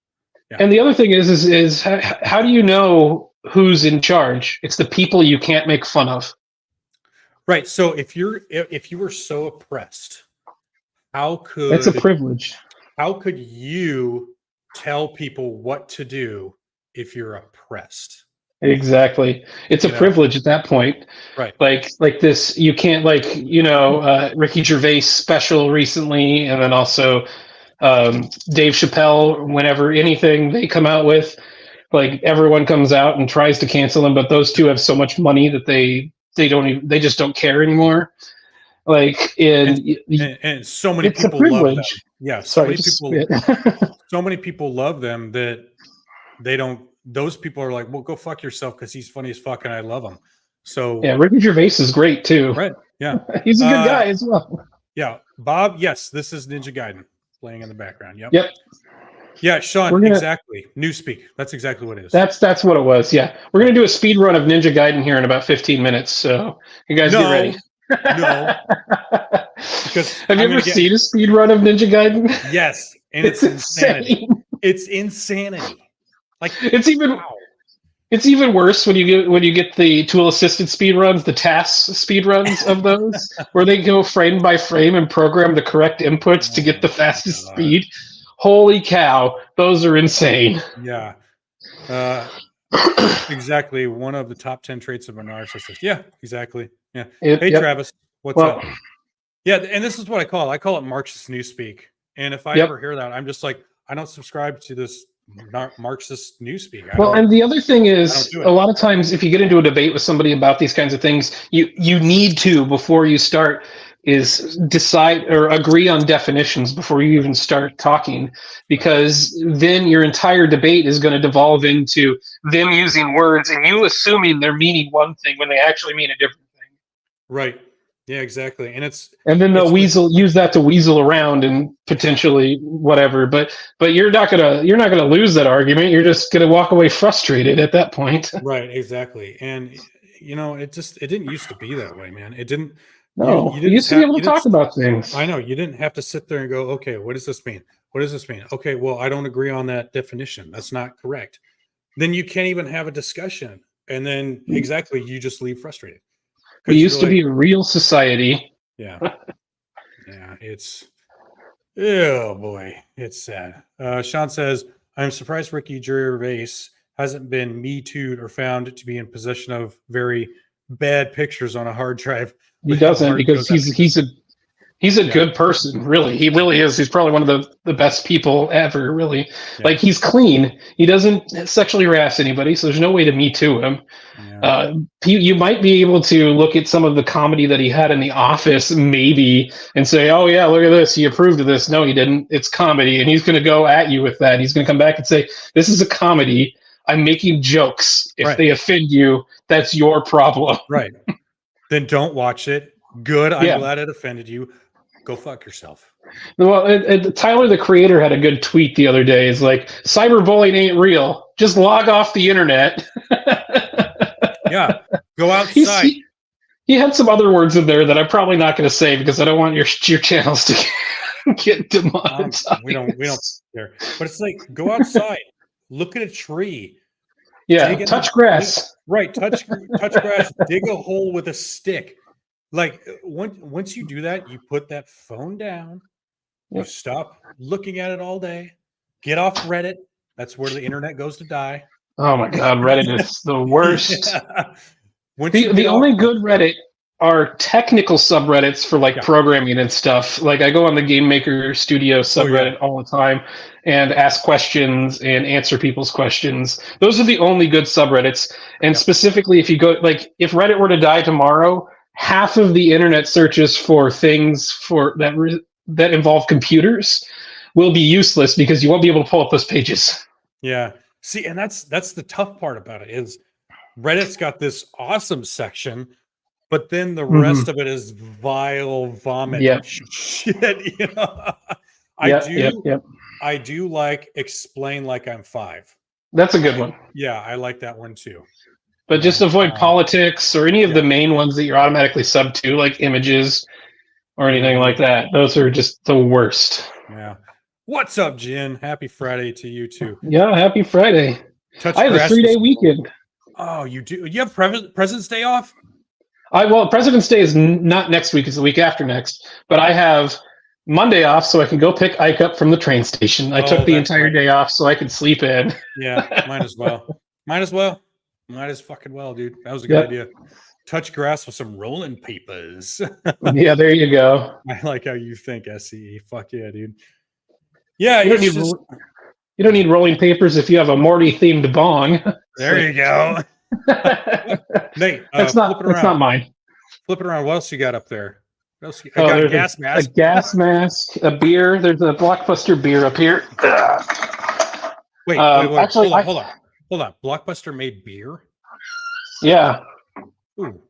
Speaker 6: Yeah. And the other thing is how do you know who's in charge? It's the people you can't make fun of.
Speaker 4: Right. So if you were so oppressed,
Speaker 6: that's a privilege.
Speaker 4: How could you tell people what to do if you're oppressed?
Speaker 6: Exactly. It's a privilege at that point.
Speaker 4: Right.
Speaker 6: Like this, you can't Ricky Gervais special recently, and then also Dave Chappelle, whenever anything they come out with, like everyone comes out and tries to cancel them, but those two have so much money that they just don't care anymore. Like
Speaker 4: and so many people love them. Yeah, so many people love them that they don't. Those people are like, well, go fuck yourself because he's funny as fuck and I love him. So
Speaker 6: yeah, Ricky Gervais is great too.
Speaker 4: Right. Yeah,
Speaker 6: he's a good guy as well.
Speaker 4: Yeah, Bob. Yes, this is Ninja Gaiden playing in the background. Yep. Yeah, Sean, exactly. Newspeak. That's exactly what it is.
Speaker 6: That's what it was. Yeah. We're going to do a speed run of Ninja Gaiden here in about 15 minutes. So you guys get ready.
Speaker 4: No. Because
Speaker 6: have you ever seen a speed run of Ninja Gaiden?
Speaker 4: Yes. And it's insanity. It's insanity. Like
Speaker 6: it's even worse when you get the tool assisted speed runs, the TAS speed runs of those, where they go frame by frame and program the correct inputs to get the fastest speed. Holy cow, those are insane.
Speaker 4: Yeah. Exactly. One of the top 10 traits of a narcissist. Yeah, exactly. Yeah. Hey, Travis, what's up? Yeah, and this is what I call it Marxist newspeak. And if I ever hear that, I'm just like, I don't subscribe to this Marxist newspeak.
Speaker 6: And the other thing is, a lot of times if you get into a debate with somebody about these kinds of things, you need to, before you start, is decide or agree on definitions before you even start talking, because then your entire debate is going to devolve into them using words and you assuming they're meaning one thing when they actually mean a different thing.
Speaker 4: Right. Yeah, exactly. And
Speaker 6: and then they'll
Speaker 4: it's
Speaker 6: use that to weasel around and potentially whatever. But you're not gonna lose that argument. You're just gonna walk away frustrated at that point.
Speaker 4: right, exactly. And it didn't used to be that way, man. It didn't.
Speaker 6: No,
Speaker 4: You
Speaker 6: you
Speaker 4: didn't
Speaker 6: used to be
Speaker 4: have.
Speaker 6: able
Speaker 4: You
Speaker 6: to talk
Speaker 4: didn't.
Speaker 6: about things.
Speaker 4: I know you didn't have to sit there and go, okay, what does this mean? What does this mean? Okay, well, I don't agree on that definition. That's not correct. Then you can't even have a discussion, and then exactly you just leave frustrated.
Speaker 6: We used to be a real society.
Speaker 4: Yeah. Yeah, oh boy, it's sad. Sean says, I'm surprised Ricky Gervais hasn't been Me Too'd or found to be in possession of very bad pictures on a hard drive.
Speaker 6: He doesn't, because he's a good person, really. He really is. He's probably one of the best people ever, really.
Speaker 4: Yeah.
Speaker 6: Like, he's clean. He doesn't sexually harass anybody, so there's no way to Me Too him.
Speaker 4: Yeah.
Speaker 6: You might be able to look at some of the comedy that he had in The Office, maybe, and say, oh, yeah, look at this. He approved of this. No, he didn't. It's comedy. And he's going to go at you with that. He's going to come back and say, this is a comedy. I'm making jokes. If they offend you, that's your problem.
Speaker 4: Right. Then don't watch it. Good. I'm glad it offended you. Go fuck yourself.
Speaker 6: Well, Tyler, the creator, had a good tweet the other day. It's like, cyberbullying ain't real. Just log off the internet.
Speaker 4: Yeah. Go outside.
Speaker 6: He had some other words in there that I'm probably not going to say because I don't want your channels to get demonetized.
Speaker 4: We don't care. But it's like, go outside. Look at a tree.
Speaker 6: Yeah. Touch grass.
Speaker 4: Right. Touch grass. Dig a hole with a stick. Like, once you do that, you put that phone down. You stop looking at it all day. Get off Reddit. That's where the internet goes to die.
Speaker 6: Oh my God, Reddit is the worst.
Speaker 4: Yeah.
Speaker 6: The only good Reddit are technical subreddits for programming and stuff. Like, I go on the Game Maker Studio subreddit all the time and ask questions and answer people's questions. Those are the only good subreddits. And specifically, if you go, like, if Reddit were to die tomorrow, half of the internet searches for things that involve computers will be useless because you won't be able to pull up those pages.
Speaker 4: Yeah. See, and that's the tough part about it is Reddit's got this awesome section, but then the rest of it is vile vomit shit. I do like Explain Like I'm 5.
Speaker 6: That's a good one.
Speaker 4: Yeah, I like that one too.
Speaker 6: But just avoid politics or any of the main ones that you're automatically sub to, like images or anything like that. Those are just the worst.
Speaker 4: Yeah. What's up, Jen? Happy Friday to you too.
Speaker 6: Yeah, happy Friday. I have a 3-day weekend.
Speaker 4: Oh, you do? You have President's Day off?
Speaker 6: Well, President's Day is not next week; it's the week after next. But I have Monday off, so I can go pick Ike up from the train station. I took the entire day off so I could sleep in.
Speaker 4: Yeah, might as well. Might as fucking well, dude. That was a good idea. Touch grass with some rolling papers.
Speaker 6: Yeah, there you go.
Speaker 4: I like how you think, SCE. Fuck yeah, dude. Yeah,
Speaker 6: you don't need rolling papers if you have a Morty themed bong.
Speaker 4: There you go. Nate,
Speaker 6: that's not mine.
Speaker 4: Flip it around. What else you got up there? I got a gas mask.
Speaker 6: A gas mask, a beer. There's a Blockbuster beer up here.
Speaker 4: Wait. Actually, hold on. Blockbuster made beer?
Speaker 6: Yeah.
Speaker 4: Ooh.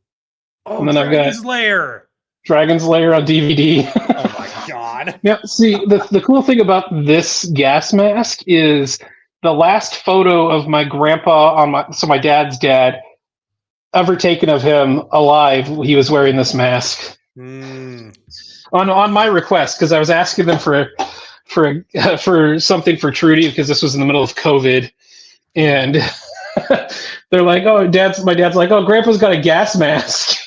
Speaker 4: Oh,
Speaker 6: and then
Speaker 4: Dragon's Lair.
Speaker 6: Dragon's Lair on DVD.
Speaker 4: Oh my God.
Speaker 6: Yeah, see, the cool thing about this gas mask is the last photo of my grandpa my dad's dad ever taken of him alive, he was wearing this mask. On my request, because I was asking them for something for Trudy because this was in the middle of COVID, and they're like, "Oh, my dad's like, oh, Grandpa's got a gas mask."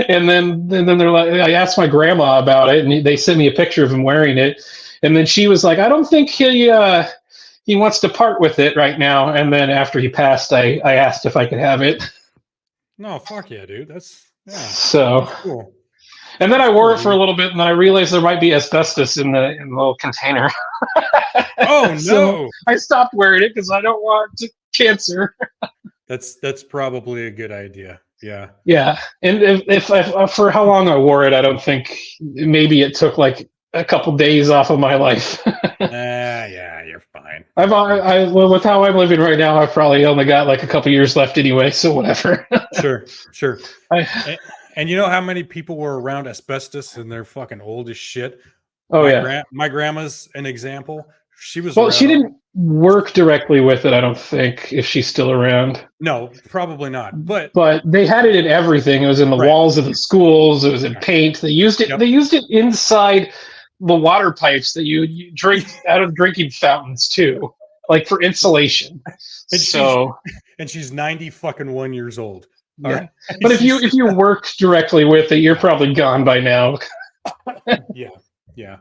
Speaker 6: And then they're like, I asked my grandma about it, and they sent me a picture of him wearing it. And then she was like, I don't think he wants to part with it right now. And then after he passed, I asked if I could have it.
Speaker 4: No, fuck yeah, dude. That's
Speaker 6: cool. And then I wore it for a little bit, and then I realized there might be asbestos in the little container.
Speaker 4: Oh no!
Speaker 6: So I stopped wearing it because I don't want cancer.
Speaker 4: That's probably a good idea. Yeah.
Speaker 6: Yeah, and if for how long I wore it, I don't think, maybe it took like a couple days off of my life.
Speaker 4: Yeah, you're fine.
Speaker 6: Well, with how I'm living right now, I've probably only got like a couple years left anyway, so whatever.
Speaker 4: Sure. And you know how many people were around asbestos and they're fucking old as shit?
Speaker 6: Oh yeah.
Speaker 4: My grandma's an example. She was
Speaker 6: Well, she
Speaker 4: around.
Speaker 6: didn't work directly with it, I don't think, if she's still around.
Speaker 4: No, probably not. But
Speaker 6: They had it in everything. It was in the
Speaker 4: Right.
Speaker 6: walls of the schools. It was in paint. They used it.
Speaker 4: Yep.
Speaker 6: They used it inside the water pipes that you drink out of drinking fountains too, like for insulation.
Speaker 4: And she's 90 fucking 1 years old. All
Speaker 6: Yeah.
Speaker 4: right.
Speaker 6: But if you worked directly with it, you're probably gone by now.
Speaker 4: Yeah.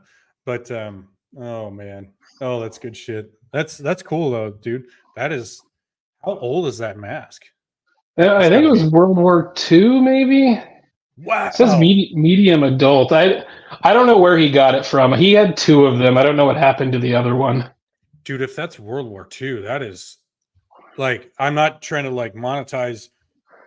Speaker 4: But oh man. Oh, that's good shit. That's cool though, dude. That is, how old is that mask?
Speaker 6: I think it was World War II, maybe.
Speaker 4: Wow.
Speaker 6: It says medium adult. I don't know where he got it from. He had 2 of them. I don't know what happened to the other one.
Speaker 4: Dude, if that's World War II, that is like, I'm not trying to like monetize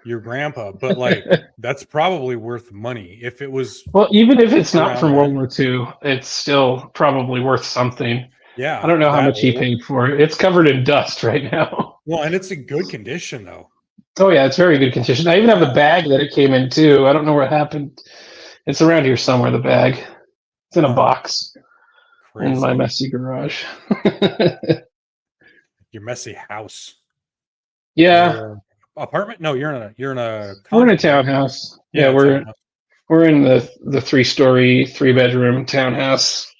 Speaker 4: your grandpa, but like that's probably worth money. If it was,
Speaker 6: well, even if it's not from
Speaker 4: World
Speaker 6: World War II, it's still probably worth something.
Speaker 4: Yeah.
Speaker 6: I don't know how much he paid for it. It's covered in dust right now.
Speaker 4: Well, and it's in good condition though.
Speaker 6: Oh yeah, it's very good condition. I even have the bag that it came in too. I don't know what happened. It's around here somewhere. The bag. It's in a box in my messy garage.
Speaker 4: Your messy house.
Speaker 6: Yeah.
Speaker 4: Apartment? No, you're in a.
Speaker 6: We're in a townhouse. Yeah, we're in the 3-story, 3-bedroom townhouse.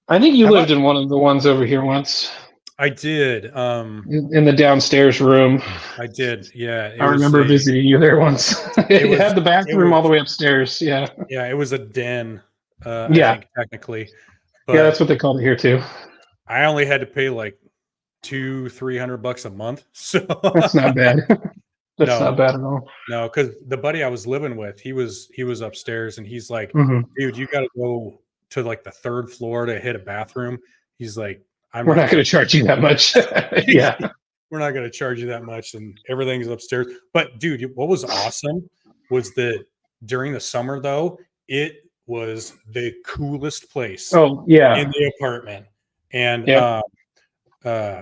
Speaker 6: I think you lived in one of the ones over here once.
Speaker 4: I did.
Speaker 6: In the downstairs room.
Speaker 4: I did. Yeah.
Speaker 6: I remember visiting you there once. It had the bathroom all the way upstairs. Yeah.
Speaker 4: Yeah, it was a den. I think, technically.
Speaker 6: But yeah, that's what they called it here too.
Speaker 4: I only had to pay like $200-300 a month. So
Speaker 6: that's not bad. That's not bad at all.
Speaker 4: No, because the buddy I was living with, he was upstairs and he's like, dude, you got to go to like the 3rd floor to hit a bathroom. He's like,
Speaker 6: we're not going to charge you that much. Yeah.
Speaker 4: We're not going to charge you that much. And everything's upstairs. But dude, what was awesome was that during the summer though, it was the coolest place.
Speaker 6: Oh yeah.
Speaker 4: In the apartment. And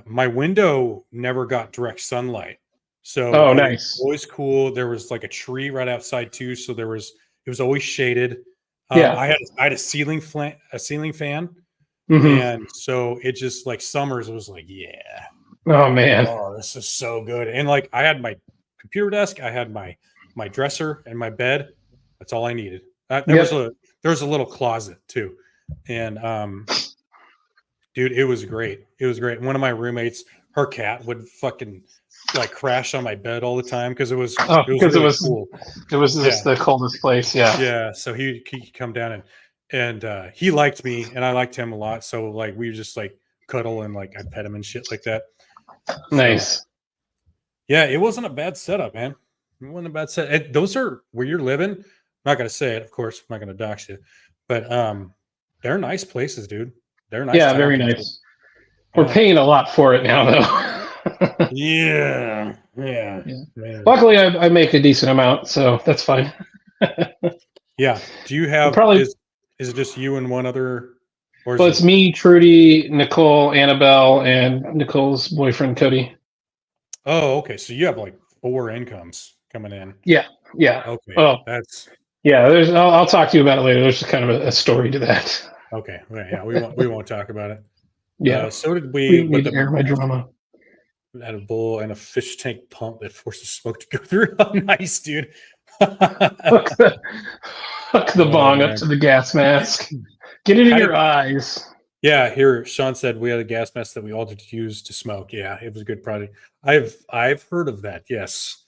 Speaker 4: my window never got direct sunlight. So
Speaker 6: nice.
Speaker 4: It was always cool. There was like a tree right outside too. So it was always shaded. I had a ceiling fan. And so it just like summers, it was like, yeah.
Speaker 6: Oh man.
Speaker 4: Oh, this is so good. And like I had my computer desk, I had my dresser and my bed. That's all I needed. There was a little closet too. And dude, it was great. It was great. One of my roommates, her cat would fucking like crash on my bed all the time because it was cool.
Speaker 6: It was just the coldest place. Yeah.
Speaker 4: Yeah. So he could come down and he liked me and I liked him a lot. So like we just like cuddle and like I pet him and shit like that.
Speaker 6: Nice.
Speaker 4: So, yeah, it wasn't a bad setup, man. It wasn't a bad setup. Those are where you're living. I'm not gonna say it, of course. I'm not gonna dox you, but they're nice places, dude. They're nice.
Speaker 6: Yeah, very nice. We're paying a lot for it now, though.
Speaker 4: Yeah.
Speaker 6: Luckily, I make a decent amount, so that's fine.
Speaker 4: Yeah. Do you have is it just you and one other? Or
Speaker 6: well, it's me, Trudy, Nicole, Annabelle, and Nicole's boyfriend, Cody.
Speaker 4: Oh, okay. So you have like 4 incomes coming in.
Speaker 6: Yeah.
Speaker 4: Okay.
Speaker 6: Oh,
Speaker 4: that's.
Speaker 6: Yeah. I'll talk to you about it later. There's kind of a story to that.
Speaker 4: Okay. Yeah. We won't talk about it.
Speaker 6: Yeah.
Speaker 4: So did we
Speaker 6: need to air my drama.
Speaker 4: Had a bowl and a fish tank pump that forces smoke to go through. Oh, nice, dude.
Speaker 6: Hook the bong up to the gas mask. Get it in your eyes.
Speaker 4: Yeah, here Sean said we had a gas mask that we all used to smoke. Yeah, it was a good product. I've heard of that. Yes,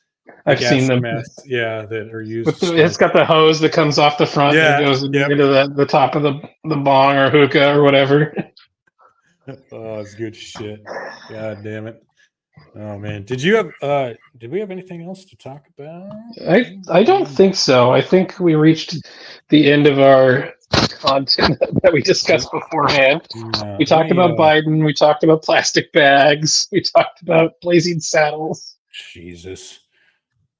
Speaker 6: I've seen them.
Speaker 4: Masks, yeah, that are used.
Speaker 6: It's got the hose that comes off the front and goes into the top of the bong or hookah or whatever.
Speaker 4: Oh, it's good shit. God damn it. Oh man, did we have anything else to talk about?
Speaker 6: I don't think so. I think we reached the end of our content that we discussed beforehand. We talked about Biden. We talked about plastic bags. We talked about blazing saddles.
Speaker 4: Jesus.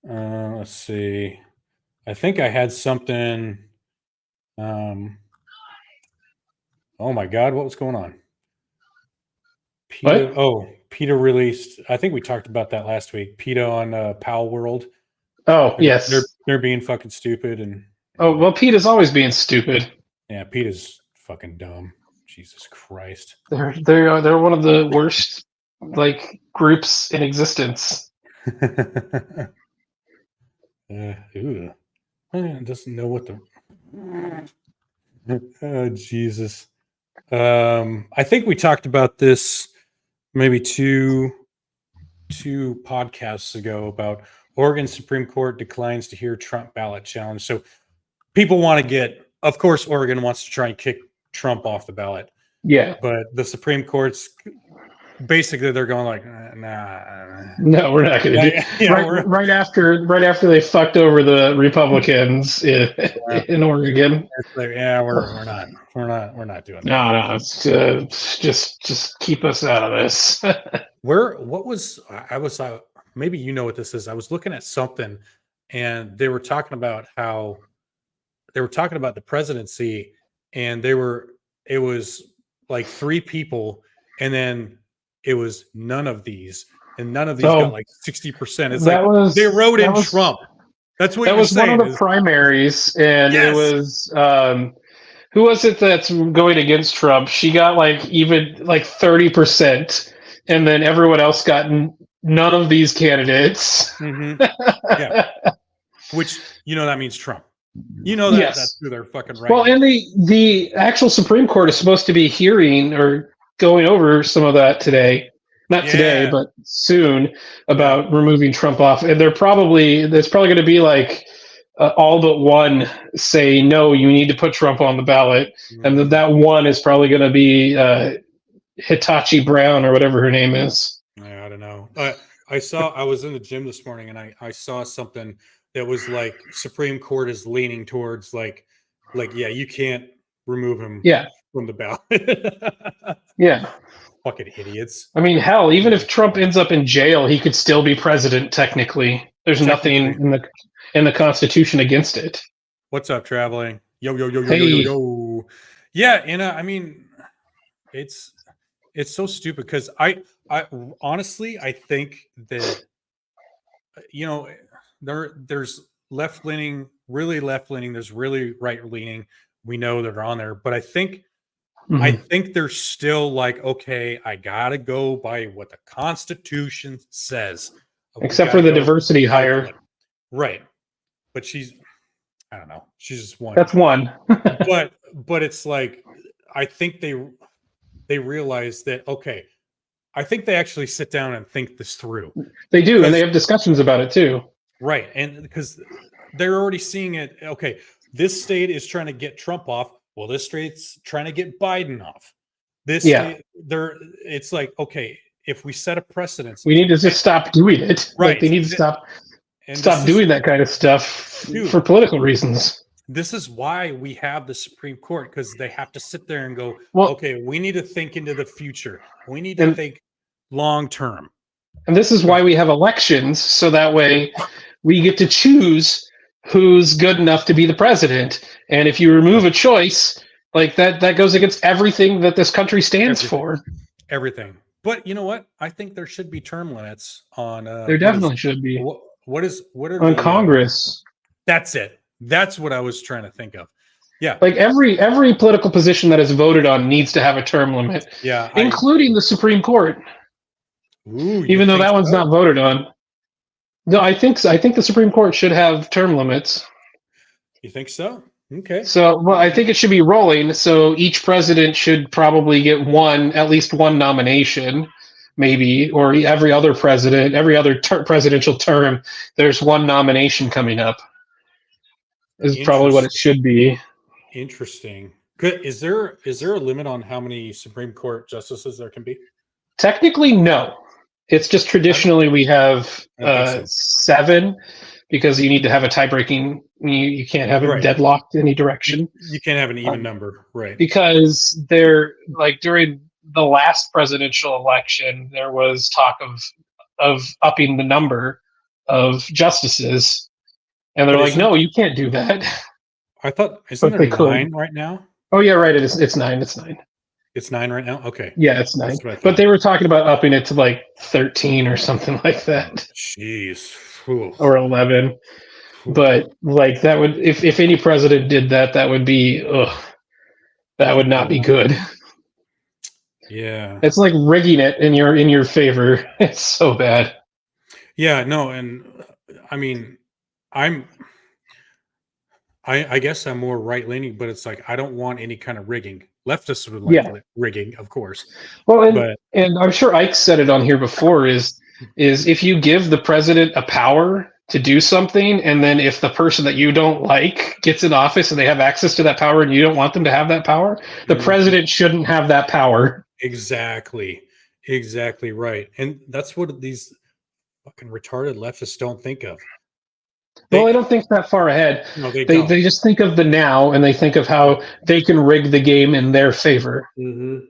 Speaker 4: Let's see. I think I had something. Oh my God, what was going on? Peter released, I think we talked about that last week. PETA on Pal World
Speaker 6: Oh, yes.
Speaker 4: They're being fucking stupid and.
Speaker 6: Oh, well, Pete is always being stupid.
Speaker 4: Yeah, Pete is fucking dumb. Jesus Christ.
Speaker 6: They're one of the worst groups in existence.
Speaker 4: Ooh. Doesn't know what the. Oh, Jesus. I think we talked about this maybe two podcasts ago about Oregon Supreme Court declines to hear Trump ballot challenge. So people want to get, of course, Oregon wants to try and kick Trump off the ballot.
Speaker 6: Yeah.
Speaker 4: But the Supreme Court's basically they're going like, nah.
Speaker 6: No, we're not going to do right after they fucked over the Republicans in Oregon.
Speaker 4: It's like, yeah, we're not doing that.
Speaker 6: No, it's just keep us out of this.
Speaker 4: Maybe you know what this is. I was looking at something and they were talking about the presidency and it was like 3 people and then it was none of these and none of these got like 60%. It's they wrote in Trump. That's what
Speaker 6: that was
Speaker 4: saying,
Speaker 6: one of the primaries and It was who was it that's going against Trump? She got even 30%, and then everyone else got none of these candidates.
Speaker 4: Mm-hmm. Yeah, which that means Trump. That's who they're fucking right.
Speaker 6: Well, and the actual Supreme Court is supposed to be hearing or going over some of that today. Not today, but soon, about removing Trump off. And there's probably going to be all but one say, no, you need to put Trump on the ballot. Mm-hmm. And that one is probably going to be Hitachi Brown or whatever her name is.
Speaker 4: I don't know. I was in the gym this morning and I saw something that was like Supreme Court is leaning towards you can't remove him from the ballot.
Speaker 6: Yeah.
Speaker 4: Fucking idiots.
Speaker 6: I mean, hell, even if Trump ends up in jail, he could still be president technically. There's nothing in the Constitution against it.
Speaker 4: What's up, traveling? Yo. Yeah, and I mean, it's so stupid because I honestly I think that there's left-leaning, really left-leaning, there's really right-leaning. We know they're on there, but I think they're still okay, I gotta go by what the Constitution says.
Speaker 6: Except for the diversity hire.
Speaker 4: Right. But I don't know. She's just one.
Speaker 6: That's one.
Speaker 4: but it's I think they realize that, okay, I think they actually sit down and think this through.
Speaker 6: They do, and they have discussions about it too.
Speaker 4: Right. And because they're already seeing it, okay, this state is trying to get Trump off. Well, this state's trying to get Biden off. It's okay, if we set a precedent,
Speaker 6: we need to just stop doing it.
Speaker 4: Right.
Speaker 6: They need to stop doing that kind of stuff for political reasons.
Speaker 4: This is why we have the Supreme Court, because they have to sit there and go, okay, we need to think into the future. We need to think long term.
Speaker 6: And this is why we have elections, so that way we get to choose who's good enough to be the president. And if you remove a choice, that goes against everything that this country stands for.
Speaker 4: Everything. But you know what? I think there should be term limits on.
Speaker 6: There definitely should be.
Speaker 4: What are
Speaker 6: on Congress?
Speaker 4: That's it. That's what I was trying to think of. Yeah.
Speaker 6: Every political position that is voted on needs to have a term limit.
Speaker 4: Yeah.
Speaker 6: Including the Supreme Court.
Speaker 4: Ooh,
Speaker 6: even though that one's not voted on. No, I think the Supreme Court should have term limits.
Speaker 4: You think so? Okay.
Speaker 6: So, I think it should be rolling. So each president should probably get at least one nomination, maybe, or every other president, every other presidential term, there's one nomination coming up. Is probably what it should be.
Speaker 4: Interesting. Is there a limit on how many Supreme Court justices there can be?
Speaker 6: Technically, no. It's just traditionally we have 7 because you need to have a tie-breaking. You can't have it deadlocked any direction.
Speaker 4: You can't have an even number, right?
Speaker 6: Because they're during the last presidential election, there was talk of upping the number of justices, and they're no, you can't do that.
Speaker 4: I thought isn't there 9 right now?
Speaker 6: Oh yeah, right. It's 9. It's 9.
Speaker 4: It's 9 right now? Okay.
Speaker 6: Yeah, it's 9. But they were talking about upping it to 13 or something like that.
Speaker 4: Jeez. Oof.
Speaker 6: or 11. But like that would, if any president did that, that would be, that would not be good.
Speaker 4: Yeah.
Speaker 6: It's like rigging it in your favor. It's so bad.
Speaker 4: Yeah, no, and I mean, I guess I'm more right leaning, but it's like I don't want any kind of rigging. Leftists would like
Speaker 6: Yeah.
Speaker 4: rigging, of course.
Speaker 6: Well,
Speaker 4: But
Speaker 6: and I'm sure Ike said it on here before, is if you give the president a power to do something, and then if the person that you don't like gets in office and they have access to that power and you don't want them to have that power, the president shouldn't have that power.
Speaker 4: exactly right. And that's what these fucking retarded leftists don't think of.
Speaker 6: Well, I don't think that far ahead.
Speaker 4: No, they don't.
Speaker 6: They just think of the now, and they think of how they can rig the game in their favor.
Speaker 4: And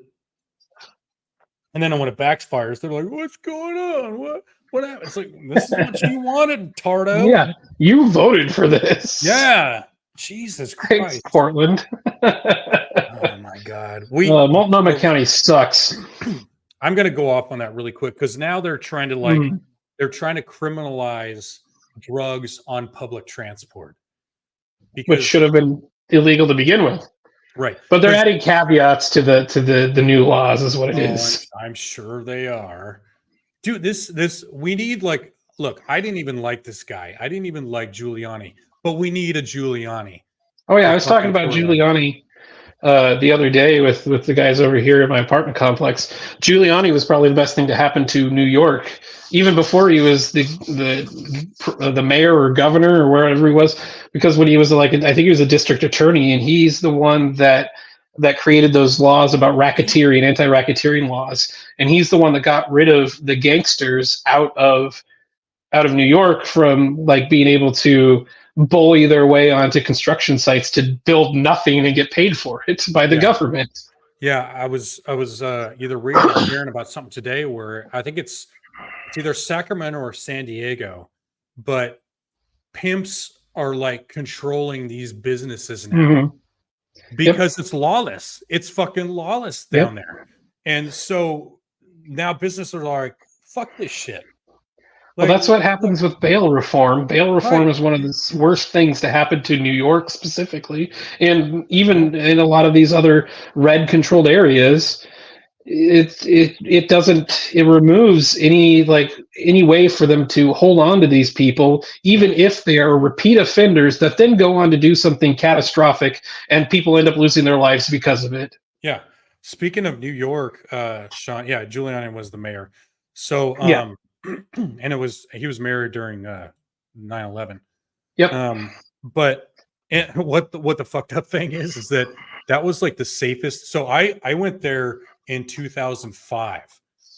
Speaker 4: then when it backfires, they're like, "What's going on? What happened?" It's like, this is what you wanted, Tardo.
Speaker 6: Yeah, you voted for this.
Speaker 4: Yeah. Jesus
Speaker 6: Thanks,
Speaker 4: Christ.
Speaker 6: Portland.
Speaker 4: Oh my God.
Speaker 6: Multnomah County sucks.
Speaker 4: I'm going to go off on that really quick because now they're trying to they're trying to criminalize drugs on public transport,
Speaker 6: Which should have been illegal to begin with.
Speaker 4: Right.
Speaker 6: But they're adding caveats to the new laws, is what it is.
Speaker 4: I'm sure they are. Dude, this we need, like, look, I didn't even like this guy. I didn't even like Giuliani, but we need a Giuliani.
Speaker 6: Oh yeah, I was talking about Giuliani the other day with the guys over here in my apartment complex. Giuliani was probably the best thing to happen to New York, even before he was the mayor or governor or wherever he was, because when he was I think he was a district attorney, and he's the one that created those laws about racketeering, anti-racketeering laws, and he's the one that got rid of the gangsters out of New York from like being able to bully their way onto construction sites to build nothing and get paid for it by the government.
Speaker 4: Yeah, I was either reading or hearing about something today where I think it's either Sacramento or San Diego, but pimps are like controlling these businesses now because it's lawless. It's fucking lawless down there. And so now businesses are like, fuck this shit.
Speaker 6: Well, that's what happens with bail reform. Bail reform is one of the worst things to happen to New York specifically, and even in a lot of these other red controlled areas. It doesn't. It removes any way for them to hold on to these people, even if they are repeat offenders that then go on to do something catastrophic, and people end up losing their lives because of it.
Speaker 4: Yeah. Speaking of New York, Sean. Yeah, Giuliani was the mayor. So and he was married during 9/11.
Speaker 6: Yep.
Speaker 4: But what the fucked up thing is that was like the safest. So I went there in 2005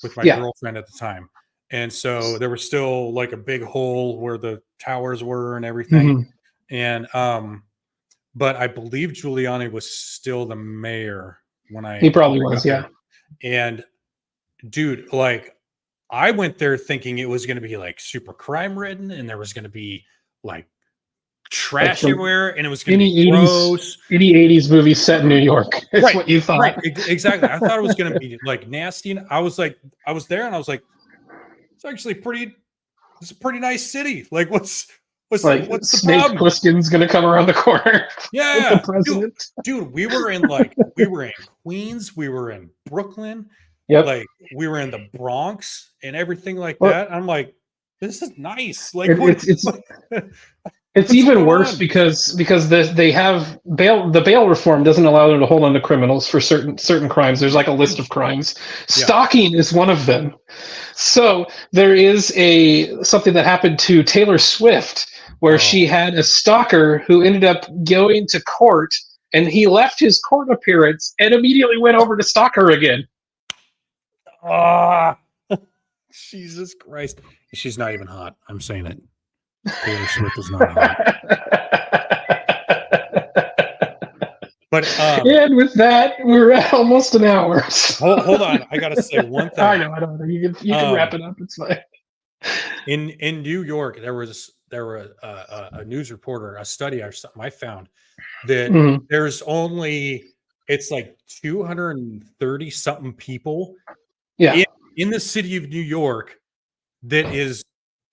Speaker 4: with my girlfriend at the time, and so there was still like a big hole where the towers were and everything. And but I believe Giuliani was still the mayor when
Speaker 6: he probably was,
Speaker 4: there. And dude, like, I went there thinking it was going to be like super crime ridden, and there was going to be like trash everywhere, and it was going to be gross.
Speaker 6: Any 80s movie set in New York. That's what you thought.
Speaker 4: Right, exactly. I thought it was going to be like nasty, and I was there, and I was like, it's actually it's a pretty nice city. Like, what's the
Speaker 6: Snake
Speaker 4: problem?
Speaker 6: Plissken's going to come around the corner.
Speaker 4: Yeah,
Speaker 6: the president.
Speaker 4: Dude, we were in Queens, we were in Brooklyn.
Speaker 6: Yep.
Speaker 4: Like, we were in the Bronx and everything like that. I'm like, this is nice. Like,
Speaker 6: it's even worse because they have bail. The bail reform doesn't allow them to hold on to criminals for certain crimes. There's like a list of crimes. Stalking is one of them. So there is something that happened to Taylor Swift where she had a stalker who ended up going to court, and he left his court appearance and immediately went over to stalk her again.
Speaker 4: Jesus Christ. She's not even hot. I'm saying it. Taylor Swift is not hot. But
Speaker 6: and with that, we're at almost an hour.
Speaker 4: Hold on. I gotta say one thing.
Speaker 6: I know. You can wrap it up. It's fine.
Speaker 4: In New York, there was a news reporter, a study or something I found that there's only, it's like 230 something people in the city of New York that is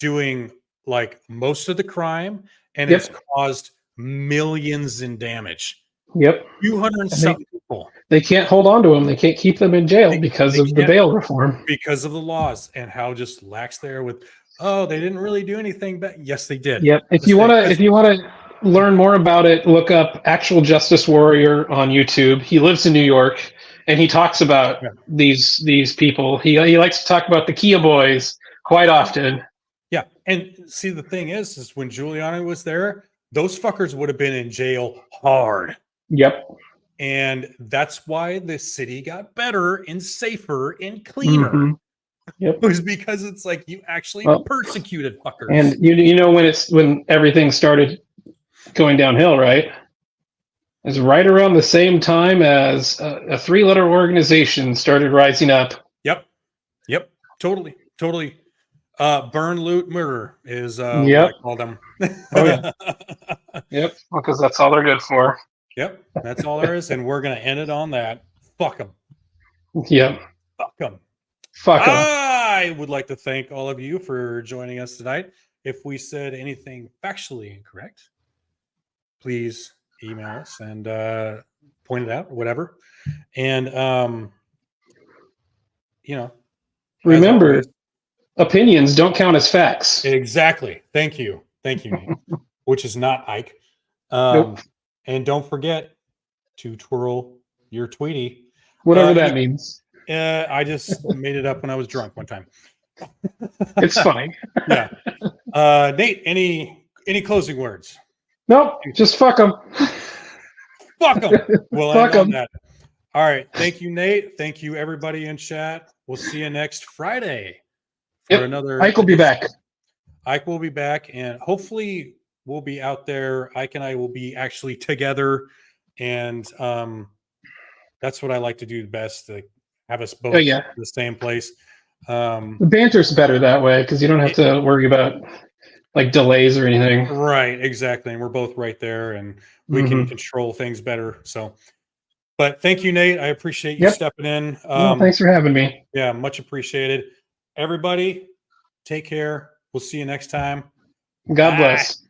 Speaker 4: doing like most of the crime, and
Speaker 6: Yep.
Speaker 4: it's caused millions in damage.
Speaker 6: Yep.
Speaker 4: 200 and some people.
Speaker 6: They can't hold on to them. They can't keep them in jail because of the
Speaker 4: can't,
Speaker 6: bail reform.
Speaker 4: because of the laws and how just lax they are with. Oh, they didn't really do anything, but yes, they did.
Speaker 6: Yep. If you want to learn more about it, look up Actual Justice Warrior on YouTube. He lives in New York, and he talks about these people. He likes to talk about the Kia boys quite often.
Speaker 4: Yeah, and see, the thing is when Giuliani was there, those fuckers would have been in jail hard.
Speaker 6: Yep.
Speaker 4: And that's why the city got better and safer and cleaner.
Speaker 6: Mm-hmm. Yep.
Speaker 4: It was because it's like you actually persecuted fuckers.
Speaker 6: And you know when everything started going downhill, right? It's right around the same time as a 3-letter organization started rising up.
Speaker 4: Yep. Totally. Burn, loot, murder is what I call them.
Speaker 6: Oh yeah. Yep. Because that's all they're good for.
Speaker 4: Yep. That's all there is, and we're gonna end it on that. Fuck them.
Speaker 6: Yep.
Speaker 4: Fuck them.
Speaker 6: Fuck them.
Speaker 4: I would like to thank all of you for joining us tonight. If we said anything factually incorrect, please email us and point it out or whatever. And
Speaker 6: remember, opinions don't count as facts.
Speaker 4: Exactly. Thank you, Nate. Which is not Ike.
Speaker 6: Nope.
Speaker 4: And don't forget to twirl your Tweety.
Speaker 6: Whatever that means.
Speaker 4: I just made it up when I was drunk one time.
Speaker 6: It's funny.
Speaker 4: Yeah. Nate, any closing words?
Speaker 6: Nope. Just fuck them.
Speaker 4: Fuck them. We'll
Speaker 6: Fuck
Speaker 4: end on
Speaker 6: 'em.
Speaker 4: that. All right. Thank you, Nate. Thank you, everybody in chat. We'll see you next Friday for another.
Speaker 6: Ike will be back.
Speaker 4: Ike will be back, and hopefully we'll be out there. Ike and I will be actually together, and that's what I like to do best, to have us both in the same place.
Speaker 6: The banter's better that way because you don't have to worry about like delays or anything.
Speaker 4: Right, exactly. And we're both right there, and we can control things better. So, but thank you, Nate. I appreciate you stepping in.
Speaker 6: Thanks for having me.
Speaker 4: Yeah, much appreciated. Everybody, take care. We'll see you next time.
Speaker 6: God bless.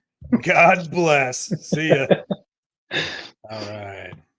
Speaker 4: God bless. See ya. All right.